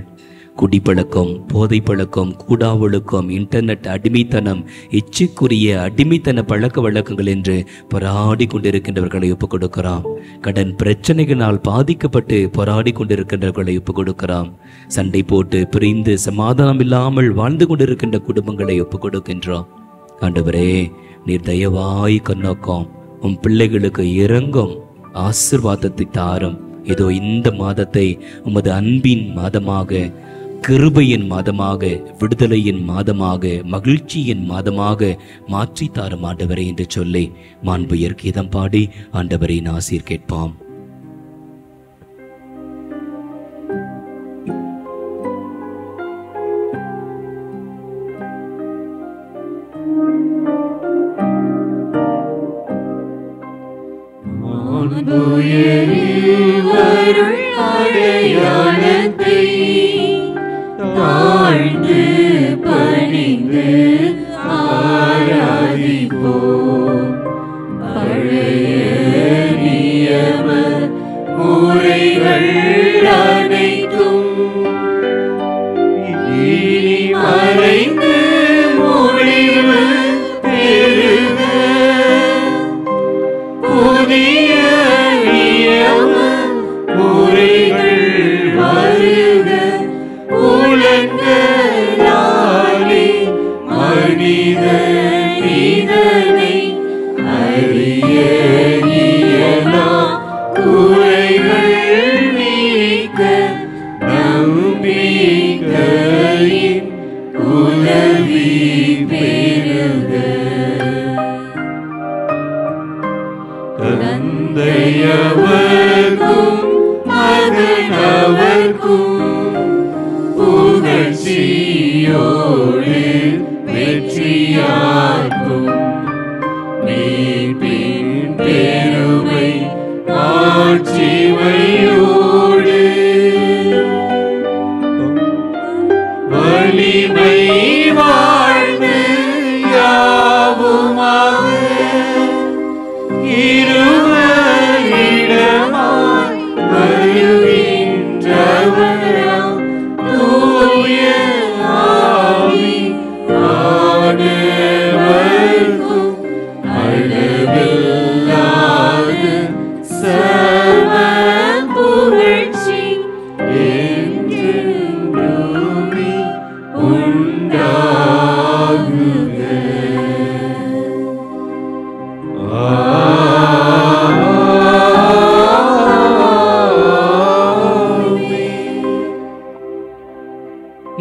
குடிப்பழக்கம், போதை பழக்கம், கூடாவொழுக்கம், இன்டர்நெட் அடிமைத்தனம், இச்சைக்குரிய அடிமைத்தன பழக்க வழக்கங்கள் என்று போராடி கொண்டிருக்கின்றவர்களை ஒப்புக் கொடுக்கிறோம். கடன் பிரச்சனைகளால் பாதிக்கப்பட்டு போராடி கொண்டிருக்கின்றவர்களை ஒப்புக் கொடுக்கிறோம். சண்டை போட்டு பிரிந்து சமாதானம் இல்லாமல் வாழ்ந்து கொண்டிருக்கின்ற குடும்பங்களை ஒப்புக் கொடுக்கின்றோம். ஆண்டவரே, நீர் தயவாய் கண்ணோக்கம், உம் பிள்ளைகளுக்கு இரங்கும், ஆசீர்வாதத்தை தாரும். இதோ இந்த மாதத்தை உமது அன்பின் மாதமாக, கிருபையின் மாதமாக, விடுதலையின் மாதமாக, மகிழ்ச்சியின் மாதமாக மாற்றி தாரும் ஆண்டவரே என்று சொல்லி மாண்புயர் கீதம் பாடி ஆண்டவரின் ஆசீர் கேட்பாம். அடையாளத்தை தாழ்ந்து பணிந்து ஆராதிப்போம். பழைய நியம முறைகள் அனைத்தும் இனி மறைந்து முடிவு பெறுக. புதிய நியம முறைகள் வருக. உலகளாலே மனித இதனை அறிய இயலா குறைகள் நீக்க நம்பிக்கையின் உதவி பெறுக. தந்தையவர்க்கும் மகனவர்க்கும் புகழ்ச்சியோடு வெற்றியாக்கும் மீட்பின் பெருமை மாட்சிமையோடு வலிமை வாழ்ந்து யாவுமாக இருவரிடமாய் வருகின்றவராம் தூய ஆவி ஆனவர்க்கும் அளவில்லாத சர்வ புகழ்ச்சி என்றென்றுமே உண்டாகுக.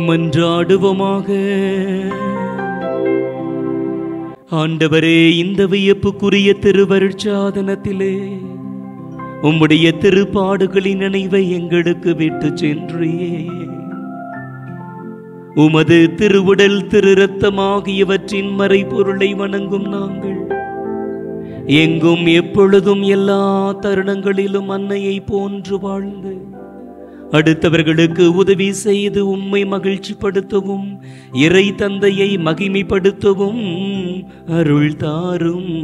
மன்றாடுவோமாக. ஆண்டவரே, இந்த வியப்புக்குரிய திருவருட்சாதனத்திலே உம்முடைய திருப்பாடுகளின் நினைவை எங்களுக்கு விட்டு சென்றியே. உமது திருவுடல், திரு இரத்தம் ஆகியவற்றின் மறைபொருளை வணங்கும் நாங்கள் எங்கும் எப்பொழுதும் எல்லா தருணங்களிலும் அன்னையை போன்று வாழ்ந்து அடுத்தவர்களுக்கு உதவி செய்து உம்மை மகிழ்ச்சிப்படுத்தவும் இறை தந்தையை மகிமைப்படுத்தவும் அருள் தாரும்.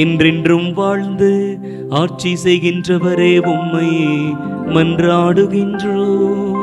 என்றென்றும் வாழ்ந்து ஆட்சி செய்கின்றவரே, உம்மை மன்றாடுகின்றோம்.